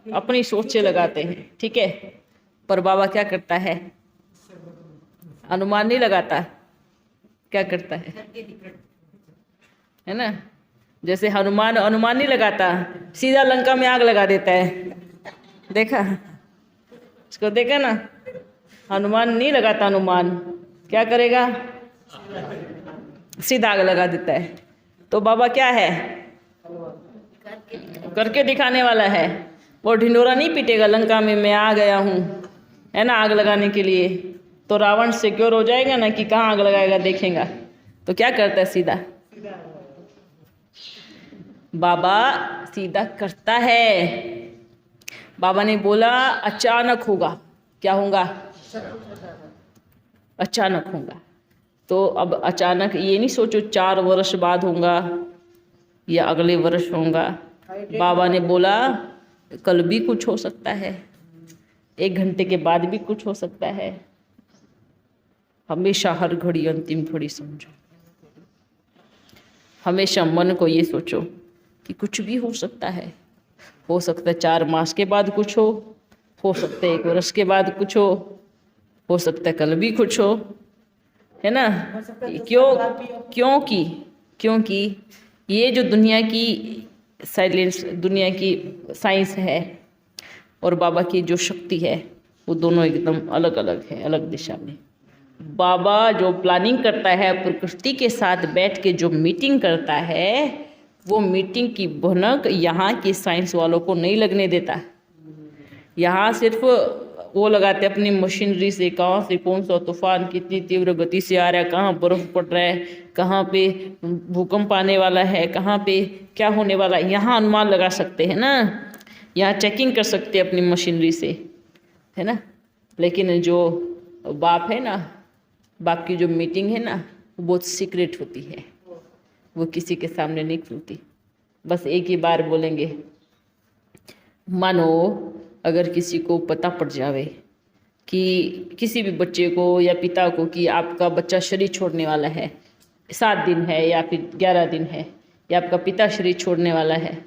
अपनी सोच से लगाते हैं, ठीक है, पर बाबा क्या करता है? अनुमान नहीं लगाता, क्या करता है ना। जैसे हनुमान अनुमान नहीं लगाता, सीधा लंका में आग लगा देता है। देखा, इसको देखा ना, हनुमान नहीं लगाता। अनुमान क्या करेगा? सीधा आग लगा देता है। तो बाबा क्या है? करके दिखाने वाला है। वो ढिंडोरा नहीं पीटेगा लंका में मैं आ गया हूँ, है ना, आग लगाने के लिए। तो रावण सिक्योर हो जाएगा ना कि कहाँ आग लगाएगा, देखेगा। तो क्या करता है? सीधा। बाबा सीधा करता है। बाबा ने बोला अचानक होगा। क्या होगा? अचानक होगा। तो अब अचानक ये नहीं सोचो 4 वर्ष बाद होगा या अगले वर्ष होगा। बाबा ने बोला कल भी कुछ हो सकता है, 1 घंटे के बाद भी कुछ हो सकता है। हमेशा हर घड़ी अंतिम घड़ी समझो। हमेशा मन को ये सोचो कि कुछ भी हो सकता है। हो सकता है 4 मास के बाद कुछ हो सकता है 1 वर्ष के बाद कुछ हो सकता है कल भी कुछ हो, है ना। क्योंकि ये जो दुनिया की साइलेंस, दुनिया की साइंस है और बाबा की जो शक्ति है, वो दोनों एकदम अलग अलग है, अलग दिशा में। बाबा जो प्लानिंग करता है, प्रकृति के साथ बैठ के जो मीटिंग करता है, वो मीटिंग की भनक यहाँ की साइंस वालों को नहीं लगने देता। यहाँ सिर्फ वो लगाते अपनी मशीनरी से, कहाँ से कौन सा तूफान कितनी तीव्र गति से आ रहा है, कहाँ बर्फ पड़ रहा है, कहाँ पे भूकंप आने वाला है, कहाँ पे क्या होने वाला है, यहाँ अनुमान लगा सकते हैं ना, यहाँ चेकिंग कर सकते हैं अपनी मशीनरी से, है ना। लेकिन जो बाप है ना, बाप की जो मीटिंग है ना, वो बहुत सीक्रेट होती है, वो किसी के सामने नहीं खुलती। बस एक ही बार बोलेंगे। मानो अगर किसी को पता पड़ जावे कि किसी भी बच्चे को या पिता को कि आपका बच्चा शरीर छोड़ने वाला है, 7 दिन है या फिर 11 दिन है, या आपका पिता शरीर छोड़ने वाला है,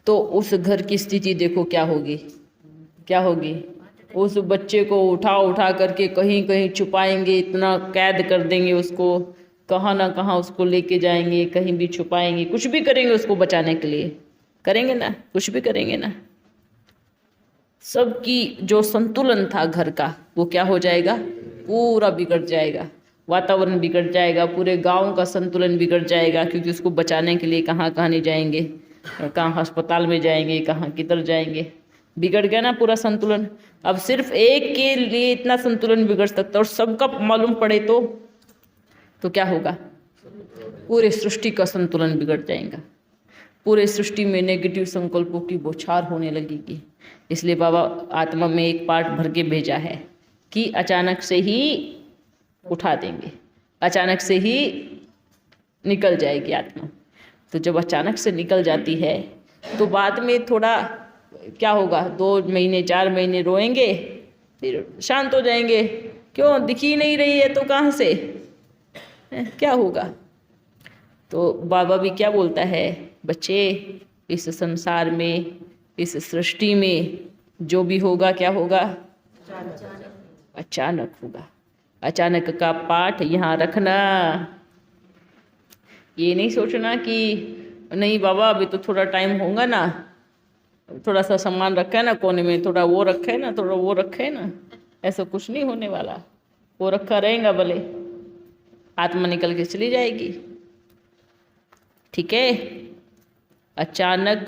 तो उस घर की स्थिति देखो क्या होगी। क्या होगी? उस बच्चे को उठा करके कहीं कहीं छुपाएंगे, इतना कैद कर देंगे उसको, कहाँ ना कहाँ उसको लेके जाएंगे, कहीं भी छुपाएंगे, कुछ भी करेंगे उसको बचाने के लिए, करेंगे ना, कुछ भी करेंगे ना। सबकी जो संतुलन था घर का, वो क्या हो जाएगा? पूरा बिगड़ जाएगा। वातावरण बिगड़ जाएगा, पूरे गांव का संतुलन बिगड़ जाएगा, क्योंकि उसको बचाने के लिए कहाँ कहाँ नहीं जाएंगे, कहाँ अस्पताल में जाएंगे, कहाँ किधर जाएंगे। बिगड़ गया ना पूरा संतुलन। अब सिर्फ एक के लिए इतना संतुलन बिगड़ सकता और सबका मालूम पड़े तो क्या होगा? पूरे सृष्टि का संतुलन बिगड़ जाएगा। पूरे सृष्टि में नेगेटिव संकल्पों की बौछार होने लगेगी। इसलिए बाबा आत्मा में एक पार्ट भर के भेजा है कि अचानक से ही उठा देंगे, अचानक से ही निकल जाएगी आत्मा। तो जब अचानक से निकल जाती है तो बाद में थोड़ा क्या होगा, 2 महीने 4 महीने रोएंगे, फिर शांत हो जाएंगे। क्यों, दिख ही नहीं रही है तो कहाँ से क्या होगा। तो बाबा भी क्या बोलता है, बच्चे इस संसार में, इस सृष्टि में जो भी होगा क्या होगा, अचानक होगा। अचानक का पाठ यहाँ रखना। ये नहीं सोचना कि नहीं बाबा अभी तो थोड़ा टाइम होगा ना, थोड़ा सा सामान रखा है ना कोने में, थोड़ा वो रखा है ना, थोड़ा वो रखा है ना, ऐसा कुछ नहीं होने वाला। वो रखा रहेगा भले, आत्मा निकल के चली जाएगी। ठीक है। अचानक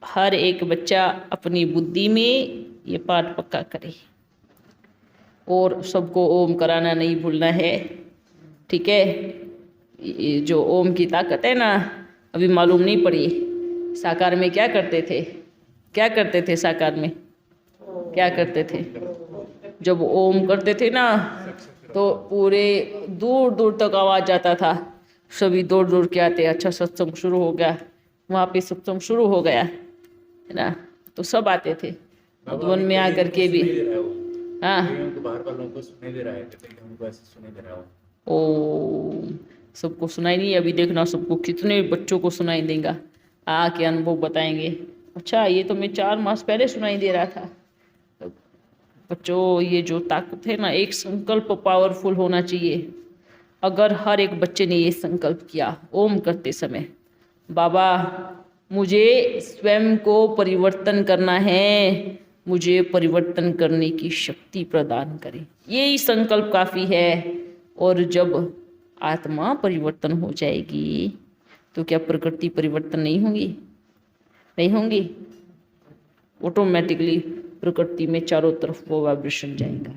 हर एक बच्चा अपनी बुद्धि में ये पाठ पक्का करे और सबको ओम कराना नहीं भूलना है। ठीक है। ये जो ओम की ताकत है ना, अभी मालूम नहीं पड़ी। साकार में क्या करते थे, क्या करते थे साकार में, क्या करते थे, जब ओम करते थे ना तो पूरे दूर दूर तक आवाज़ जाता था, सभी दौड़ दौड़ के आते, अच्छा सत्संग शुरू हो गया, वहाँ पे सत्संग शुरू हो गया है ना, तो सब आते थे मधुबन में आकर के भी। हाँ, बाहर वालों को सुनाई दे रहा है, उनको ऐसे सुनाई दे रहा हो। ओ, सबको सुनाई नहीं, अभी देखना सबको कितने बच्चों को सुनाई देगा, आके अनुभव बताएंगे। अच्छा ये तो मैं 4 मास पहले सुनाई दे रहा था। बच्चों ये जो ताकत है ना, एक संकल्प पावरफुल होना चाहिए। अगर हर एक बच्चे ने ये संकल्प किया ओम करते समय, बाबा मुझे स्वयं को परिवर्तन करना है, मुझे परिवर्तन करने की शक्ति प्रदान करें, यही संकल्प काफ़ी है। और जब आत्मा परिवर्तन हो जाएगी तो क्या प्रकृति परिवर्तन नहीं होगी, नहीं होंगी, ऑटोमेटिकली प्रकृति में चारों तरफ वो वाइब्रेशन जाएगा।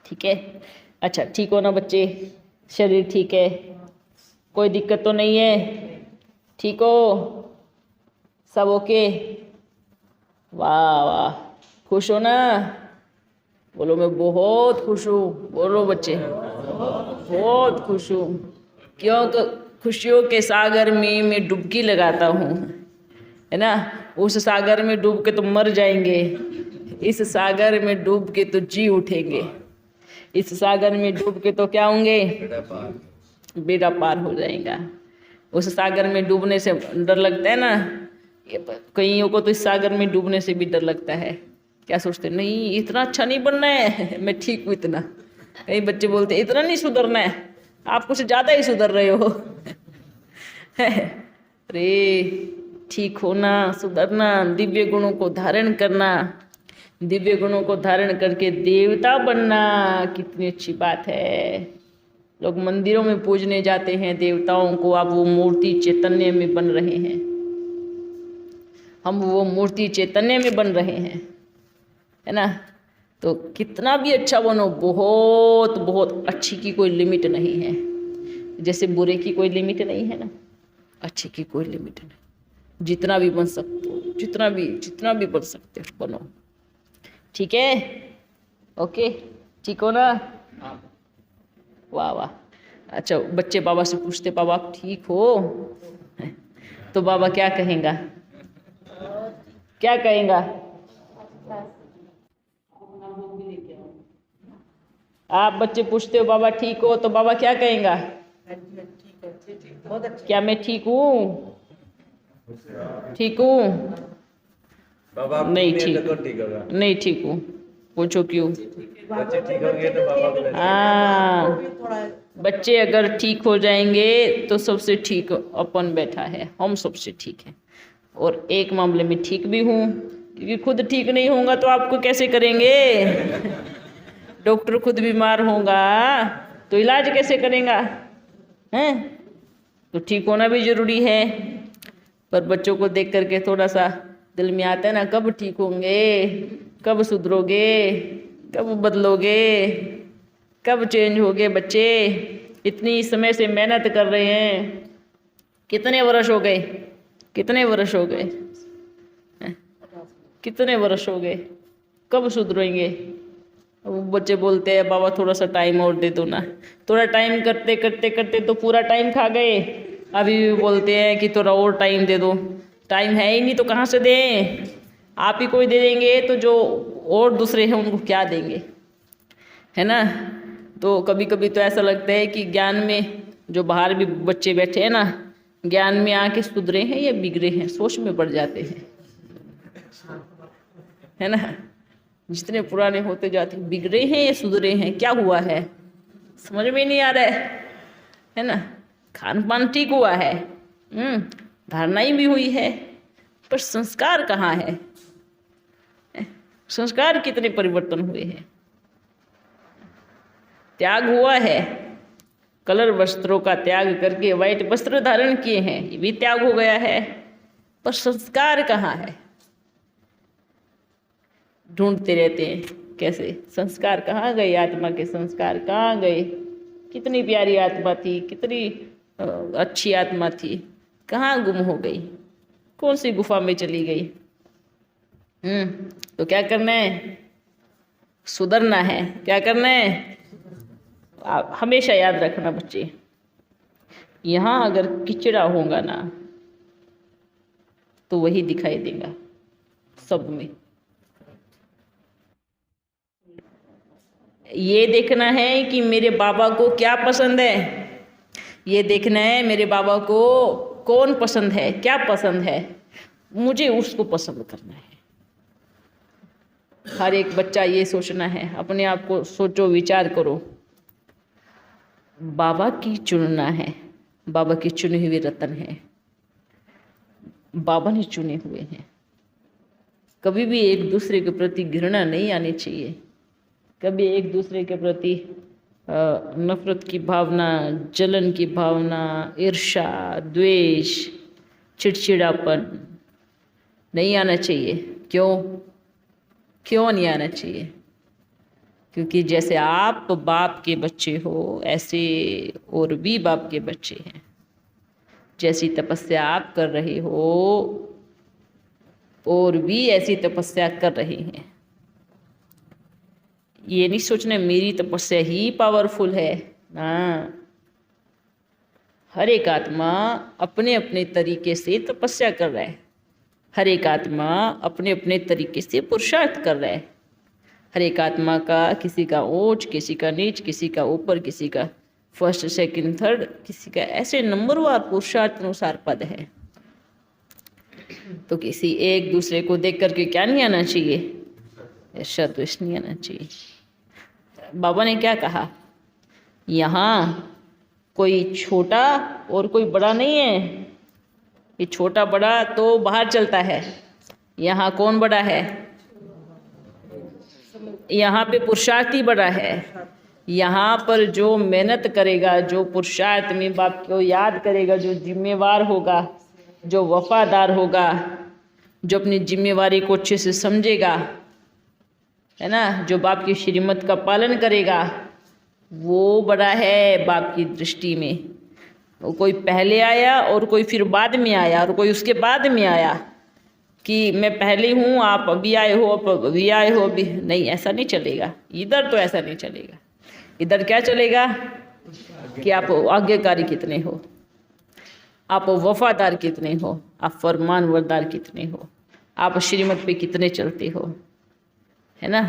ठीक है। अच्छा ठीक हो ना बच्चे, शरीर ठीक है, कोई दिक्कत तो नहीं है, ठीक हो सब, ओके, वाह वाह, खुश हो ना, बोलो मैं बहुत खुश हूँ, बोलो बच्चे बहुत खुश हूँ, क्योंकि खुशियों के सागर में मैं डुबकी लगाता हूँ, है ना। उस सागर में डूब के तो मर जाएंगे, इस सागर में डूब के तो जी उठेंगे, इस सागर में डूब के तो क्या होंगे, बेड़ा पार हो जाएगा। उस सागर में डूबने से डर लगता है ना, कईयों को तो इस सागर में डूबने से भी डर लगता है। क्या सोचते, नहीं इतना अच्छा नहीं बनना है, मैं ठीक हूँ इतना। कई बच्चे बोलते इतना नहीं सुधरना है, आप कुछ ज़्यादा ही सुधर रहे हो। अरे ठीक होना, सुधरना, दिव्य गुणों को धारण करना, दिव्य गुणों को धारण करके देवता बनना कितनी अच्छी बात है। लोग मंदिरों में पूजने जाते हैं देवताओं को, अब वो मूर्ति चैतन्य में बन रहे हैं, हम वो मूर्ति चैतन्य में बन रहे हैं, है ना। तो कितना भी अच्छा बनो, बहुत बहुत अच्छी की कोई लिमिट नहीं है, जैसे बुरे की कोई लिमिट नहीं है ना, अच्छे की कोई लिमिट नहीं, जितना भी बन सकते हो, जितना भी बन सकते हो बनो। ठीक है, ओके, ठीक हो ना, वाह वाह। अच्छा बच्चे बाबा से पूछते, बाबा आप ठीक हो, तो बाबा क्या कहेगा, क्या कहेगा, आप बच्चे पूछते हो बाबा ठीक हो, तो बाबा क्या कहेगा, बहुत अच्छा। क्या मैं ठीक हूँ, ठीक हूँ, बाबा आप नहीं ठीक ठीक, है तो ठीक होगा, नहीं ठीक हूँ, पूछो क्यों। बच्चे ठीक होंगे तो बाबा को लगेगा। हाँ, थोड़ा बच्चे अगर ठीक हो जाएंगे तो सबसे ठीक अपन बैठा है, हम सबसे ठीक है। और एक मामले में ठीक भी हूँ, क्योंकि खुद ठीक नहीं होगा तो आपको कैसे करेंगे। डॉक्टर खुद बीमार होगा तो इलाज कैसे करेगा, हैं। तो ठीक होना भी ज़रूरी है। पर बच्चों को देख करके थोड़ा सा दिल में आता है ना, कब ठीक होंगे, कब सुधरोगे, कब बदलोगे, कब चेंज होगे। बच्चे इतनी समय से मेहनत कर रहे हैं, कितने वर्ष हो गए, कितने वर्ष हो गए, कितने वर्ष हो गए, कब सुधरेंगे। वो बच्चे बोलते हैं बाबा थोड़ा सा टाइम और दे दो ना, थोड़ा टाइम करते करते करते तो पूरा टाइम खा गए, अभी भी बोलते हैं कि थोड़ा और टाइम दे दो। टाइम है ही नहीं तो कहाँ से दें, आप ही कोई दे देंगे तो जो और दूसरे हैं उनको क्या देंगे, है ना। तो कभी कभी तो ऐसा लगता है कि ज्ञान में जो बाहर भी बच्चे बैठे हैं ना, ज्ञान में आके सुधरे हैं या बिगड़े हैं, सोच में पड़ जाते हैं, है ना। जितने पुराने होते जाते हैं, बिगड़े हैं या सुधरे हैं, क्या हुआ है समझ में नहीं आ रहा है ना। खान पान ठीक हुआ है, धारणाएं भी हुई है, पर संस्कार कहाँ है, संस्कार कितने परिवर्तन हुए हैं। त्याग हुआ है, कलर वस्त्रों का त्याग करके वाइट वस्त्र धारण किए हैं, ये भी त्याग हो गया है, पर संस्कार कहाँ है। ढूंढते रहते हैं कैसे संस्कार कहाँ गए, आत्मा के संस्कार कहाँ गए। कितनी प्यारी आत्मा थी, कितनी अच्छी आत्मा थी, कहाँ गुम हो गई, कौन सी गुफा में चली गई। तो क्या करना है, सुधरना है। क्या करना है, आप हमेशा याद रखना बच्चे, यहाँ अगर किचड़ा होगा ना तो वही दिखाई देगा सब में। ये देखना है कि मेरे बाबा को क्या पसंद है, ये देखना है मेरे बाबा को कौन पसंद है, क्या पसंद है, मुझे उसको पसंद करना है। हर एक बच्चा ये सोचना है, अपने आप को सोचो, विचार करो, बाबा की चुनना है, बाबा की चुने हुए रतन है, बाबा ने चुने हुए हैं। कभी भी एक दूसरे के प्रति घृणा नहीं आनी चाहिए, कभी एक दूसरे के प्रति नफरत की भावना, जलन की भावना, ईर्ष्या, द्वेष, चिड़चिड़ापन नहीं आना चाहिए। क्यों नहीं आना चाहिए? क्योंकि जैसे आप बाप के बच्चे हो, ऐसे और भी बाप के बच्चे हैं। जैसी तपस्या आप कर रहे हो और भी ऐसी तपस्या कर रहे हैं। ये नहीं सोचना मेरी तपस्या ही पावरफुल है ना। हर एक आत्मा अपने अपने तरीके से तपस्या कर रहा है, हर एक आत्मा अपने अपने तरीके से पुरुषार्थ कर रहा है। हर एक आत्मा का, किसी का ऊंच, किसी का नीच, किसी का ऊपर, किसी का फर्स्ट, सेकंड, थर्ड, किसी का ऐसे नंबरवार पुरुषार्थ अनुसार पद है। तो किसी एक दूसरे को देख करके क्या नहीं आना चाहिए, ईर्ष्या द्वेष नहीं आना चाहिए। बाबा ने क्या कहा, यहाँ कोई छोटा और कोई बड़ा नहीं है। ये छोटा बड़ा तो बाहर चलता है, यहाँ कौन बड़ा है, यहाँ पे पुरुषार्थी बड़ा है। यहाँ पर जो मेहनत करेगा, जो पुरुषार्थ में बाप को याद करेगा, जो जिम्मेवार होगा, जो वफादार होगा, जो अपनी जिम्मेवारी को अच्छे से समझेगा, है ना, जो बाप की श्रीमत का पालन करेगा, वो बड़ा है बाप की दृष्टि में। वो कोई पहले आया और कोई फिर बाद में आया और कोई उसके बाद में आया कि मैं पहले हूँ, आप अभी आए हो, आप अभी आए हो, अभी नहीं, ऐसा नहीं चलेगा। इधर तो ऐसा नहीं चलेगा। इधर क्या चलेगा कि आप आज्ञाकारी कितने हो, आप वफादार कितने हो, आप फरमानबरदार कितने हो, आप श्रीमत पे कितने चलते हो, है ना।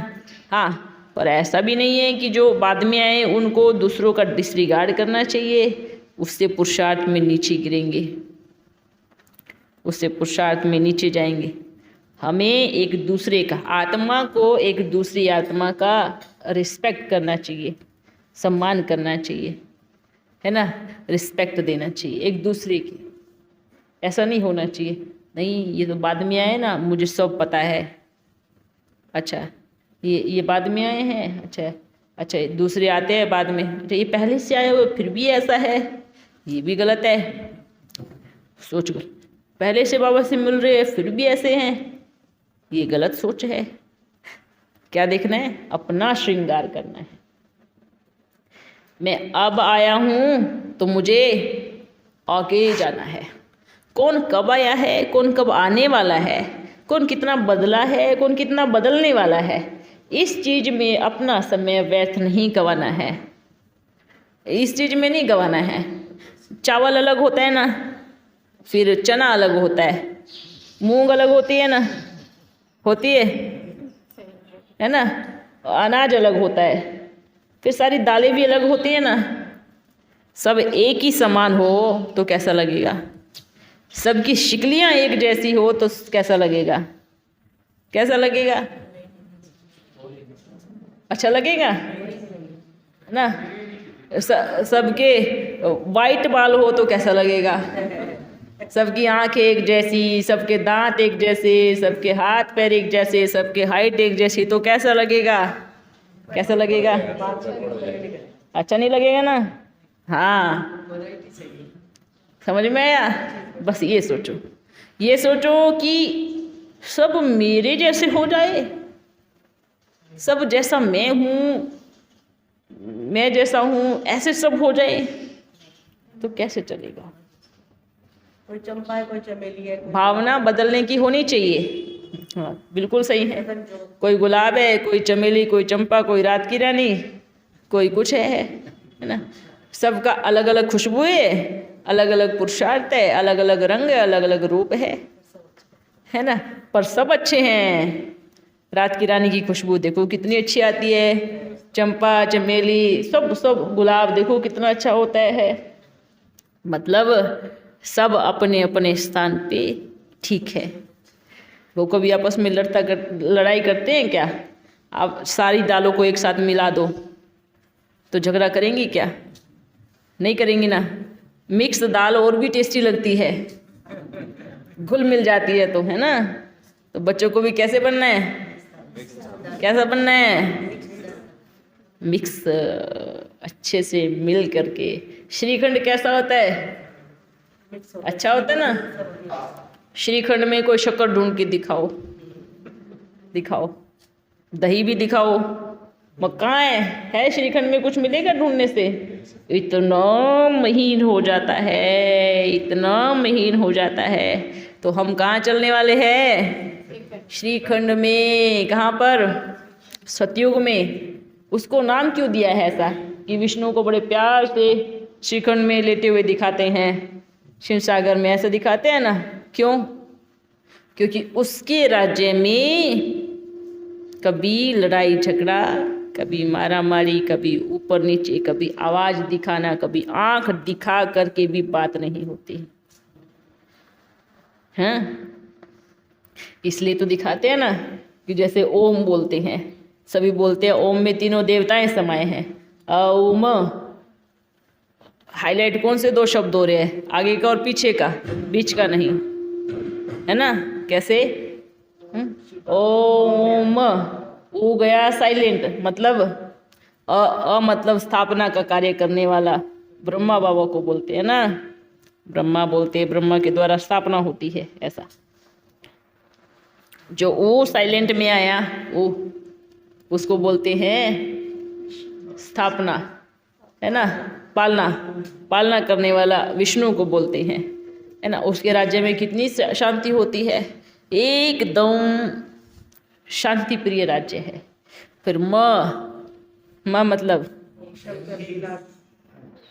हाँ, पर ऐसा भी नहीं है कि जो बाद में आए उनको दूसरों का डिसरिगार्ड करना चाहिए, उससे पुरुषार्थ में नीचे गिरेंगे, उससे पुरुषार्थ में नीचे जाएंगे। हमें एक दूसरे का, आत्मा को एक दूसरी आत्मा का रिस्पेक्ट करना चाहिए, सम्मान करना चाहिए, है ना, रिस्पेक्ट देना चाहिए एक दूसरे की। ऐसा नहीं होना चाहिए, नहीं ये तो बाद में आए ना, मुझे सब पता है, अच्छा ये बाद में आए हैं, अच्छा दूसरे आते हैं बाद में, अच्छा ये पहले से आए हुए फिर भी ऐसा है, ये भी गलत है। सोच कर, पहले से बाबा से मिल रहे हैं फिर भी ऐसे हैं, ये गलत सोच है। क्या देखना है, अपना श्रृंगार करना है। मैं अब आया हूँ तो मुझे आगे जाना है। कौन कब आया है, कौन कब आने वाला है, कौन कितना बदला है, कौन कितना बदलने वाला है, इस चीज़ में अपना समय व्यर्थ नहीं गंवाना है। इस चीज़ में नहीं गंवाना है। चावल अलग होता है ना, फिर चना अलग होता है, मूंग अलग होती है ना, होती है, है ना, अनाज अलग होता है, फिर सारी दालें भी अलग होती है ना। सब एक ही समान हो तो कैसा लगेगा, सबकी शिकलियाँ एक जैसी हो तो कैसा लगेगा, कैसा लगेगा, अच्छा लगेगा ना। सबके वाइट बाल हो तो कैसा लगेगा, सबकी आंखें एक जैसी, सबके दांत एक जैसे, सबके हाथ पैर एक जैसे, सबके हाइट एक जैसी, तो कैसा लगेगा, कैसा लगेगा, अच्छा नहीं लगेगा ना। हाँ, समझ में आया। बस ये सोचो, ये सोचो कि सब मेरे जैसे हो जाए, सब जैसा मैं हूँ, मैं जैसा हूँ ऐसे सब हो जाए तो कैसे चलेगा। कोई चंपा है, कोई चमेली है, भावना बदलने की होनी चाहिए। हाँ बिल्कुल सही है। कोई गुलाब है, कोई चमेली, कोई चंपा, कोई रात की रानी, कोई कुछ है ना। सबका अलग अलग खुशबू है, अलग अलग पुरुषार्थ है, अलग अलग रंग है, अलग अलग रूप है ना, पर सब अच्छे हैं। रात की रानी की खुशबू देखो कितनी अच्छी आती है, चंपा चमेली सब सब, गुलाब देखो कितना अच्छा होता है। मतलब सब अपने अपने स्थान पे ठीक है। वो कभी आपस में लड़ाई करते हैं क्या? आप सारी दालों को एक साथ मिला दो तो झगड़ा करेंगी क्या? नहीं करेंगी ना। मिक्स दाल और भी टेस्टी लगती है, घुल मिल जाती है तो, है ना। तो बच्चों को भी कैसे बनना है, कैसा बनना है, मिक्स अच्छे से मिल करके। श्रीखंड कैसा होता है, अच्छा होता है ना। श्रीखंड में कोई शक्कर ढूंढ के दिखाओ, दिखाओ, दही भी दिखाओ, कहाँ है श्रीखंड में कुछ मिलेगा ढूंढने से? इतना महीन हो जाता है, इतना महीन हो जाता है। तो हम कहाँ चलने वाले हैं? श्रीखंड में। कहाँ पर? सतयुग में। उसको नाम क्यों दिया है ऐसा कि विष्णु को बड़े प्यार से श्रीखंड में लेटे हुए दिखाते हैं, शिव सागर में ऐसा दिखाते हैं ना। क्यों? क्योंकि उसके राज्य में कभी लड़ाई झगड़ा, कभी मारा मारी, कभी ऊपर नीचे, कभी आवाज दिखाना, कभी आंख दिखा करके भी बात नहीं होती है। इसलिए तो दिखाते हैं ना कि जैसे ओम बोलते हैं, सभी बोलते हैं ओम में तीनों देवताएं समाये हैं। ओम, हाईलाइट कौन से दो शब्द हो रहे हैं? आगे का और पीछे का, बीच का नहीं, है ना। कैसे? ओम, ऊ गया साइलेंट, मतलब मतलब स्थापना का कार्य करने वाला ब्रह्मा बाबा को बोलते हैं ना। ब्रह्मा बोलते हैं, ब्रह्मा के द्वारा स्थापना होती है, ऐसा। जो ओ साइलेंट में आया वो, उसको बोलते हैं स्थापना, है ना। पालना, पालना करने वाला विष्णु को बोलते हैं, है ना। उसके राज्य में कितनी शांति होती है, एकदम शांति प्रिय राज्य है। फिर म मतलब,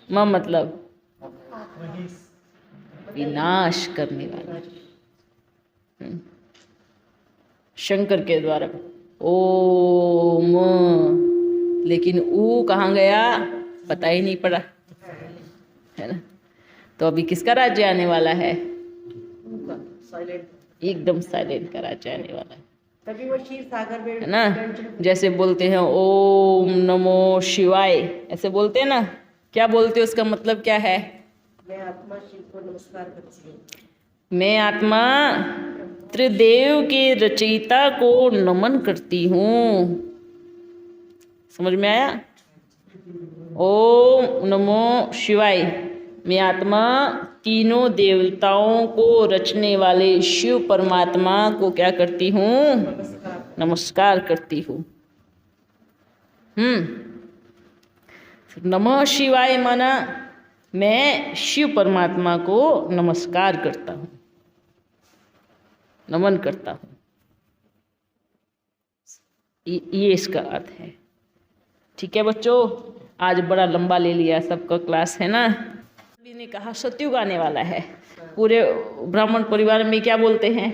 म मतलब विनाश करने वाला। शंकर के द्वारा ओम, लेकिन ऊ कहाँ गया पता ही नहीं पड़ा, है ना। तो अभी किसका राज्य आने वाला है? एकदम साइलेंट का राज्य आने वाला है, तभी वो क्षीर सागर में, है ना। जैसे बोलते हैं ओम नमो शिवाय, ऐसे बोलते हैं ना। क्या बोलते हैं, उसका मतलब क्या है? मैं आत्मा शिव को नमस्कार करती हूँ, मैं आत्मा त्रिदेव के रचयिता को नमन करती हूँ। समझ में आया? ओम नमो शिवाय, मैं आत्मा तीनों देवताओं को रचने वाले शिव परमात्मा को क्या करती हूँ? नमस्कार करती हूँ। नमः शिवाय माना मैं शिव परमात्मा को नमस्कार करता हूँ, नमन करता हूँ। ये इसका अर्थ है। ठीक है बच्चों, आज बड़ा लंबा ले लिया सबका क्लास, है ना। सभी ने कहा सतयुग आने वाला है। पूरे ब्राह्मण परिवार में क्या बोलते हैं?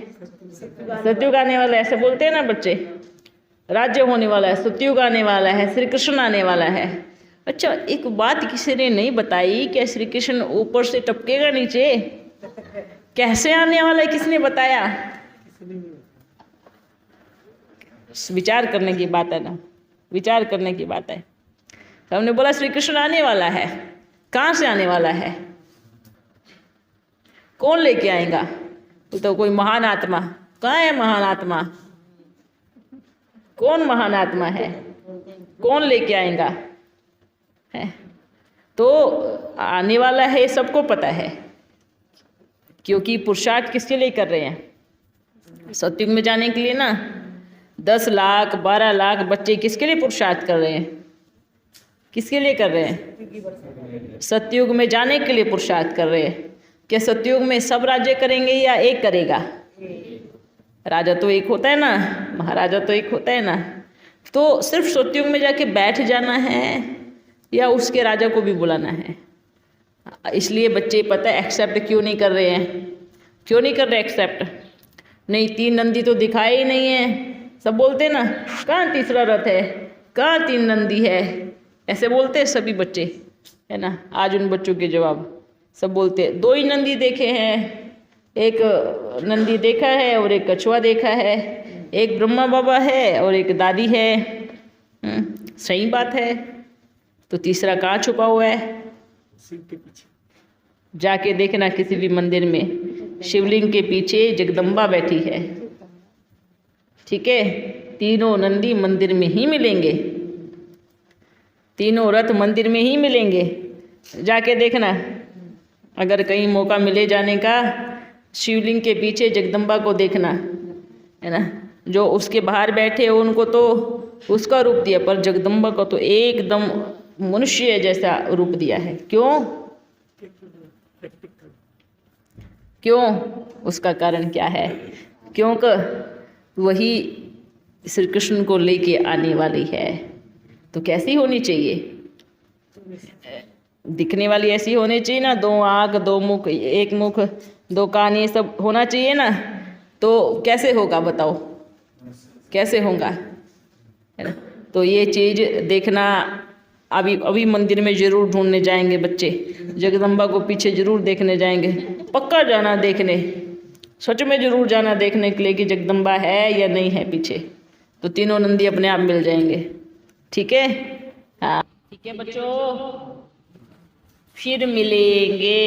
सतयुग आने वाला है, ऐसे बोलते हैं ना बच्चे। राज्य होने वाला है, सतयुग आने वाला है, श्री कृष्ण आने वाला है। अच्छा, एक बात किसी ने नहीं बताई, क्या श्री कृष्ण ऊपर से टपकेगा नीचे? कैसे आने वाला है, किसने बताया? विचार करने की बात है ना, विचार करने की बात है। हमने बोला श्री कृष्ण आने वाला है, कहाँ से आने वाला है? कौन लेके आएगा? तो कोई महान आत्मा। कहाँ है महान आत्मा? कौन महान आत्मा है? कौन लेके आएगा? है तो आने वाला है, सबको पता है, क्योंकि पुरुषार्थ किसके लिए कर रहे हैं? सतयुग में जाने के लिए ना। 10 लाख 12 लाख बच्चे किसके लिए पुरुषार्थ कर रहे हैं? किसके लिए कर रहे हैं? सतयुग में जाने के लिए पुरुषार्थ कर रहे हैं। क्या सतयुग में सब राज्य करेंगे या एक करेगा? राजा तो एक होता है ना, महाराजा तो एक होता है ना। तो सिर्फ सतयुग में जाके बैठ जाना है या उसके राजा को भी बुलाना है? इसलिए बच्चे पता है एक्सेप्ट क्यों नहीं कर रहे हैं? क्यों नहीं कर रहे एक्सेप्ट? नहीं, 3 नंदी तो दिखाए ही नहीं है। सब बोलते हैं ना, कहाँ तीसरा रथ है, कहाँ 3 नंदी है, ऐसे बोलते हैं सभी बच्चे, है ना। आज उन बच्चों के जवाब सब बोलते हैं 2 ही नंदी देखे हैं, एक नंदी देखा है और एक कछुआ देखा है, एक ब्रह्मा बाबा है और एक दादी है। सही बात है, तो तीसरा कहाँ छुपा हुआ है? शिव के पीछे जाके देखना, किसी भी मंदिर में शिवलिंग के पीछे जगदम्बा बैठी है। ठीक है, तीनों नंदी मंदिर में ही मिलेंगे, तीनों रथ मंदिर में ही मिलेंगे। जाके देखना, अगर कहीं मौका मिले जाने का, शिवलिंग के पीछे जगदम्बा को देखना, है ना। जो उसके बाहर बैठे हो उनको तो उसका रूप दिया, पर जगदम्बा को तो एकदम मनुष्य जैसा रूप दिया है। क्यों? क्यों? उसका कारण क्या है? क्योंकि वही श्री कृष्ण को लेके आने वाली है। तो कैसी होनी चाहिए? दिखने वाली ऐसी होनी चाहिए ना, 2 आँख 2 मुख, 1 मुख 2 कान, ये सब होना चाहिए ना। तो कैसे होगा बताओ, कैसे होगा, है ना। तो ये चीज़ देखना, अभी मंदिर में ज़रूर ढूंढने जाएंगे बच्चे, जगदम्बा को पीछे ज़रूर देखने जाएंगे, पक्का जाना देखने, सच में ज़रूर जाना देखने के लिए कि जगदम्बा है या नहीं है पीछे। तो तीनों नंदी अपने आप मिल जाएंगे। ठीक है, हाँ ठीक है बच्चों, फिर मिलेंगे।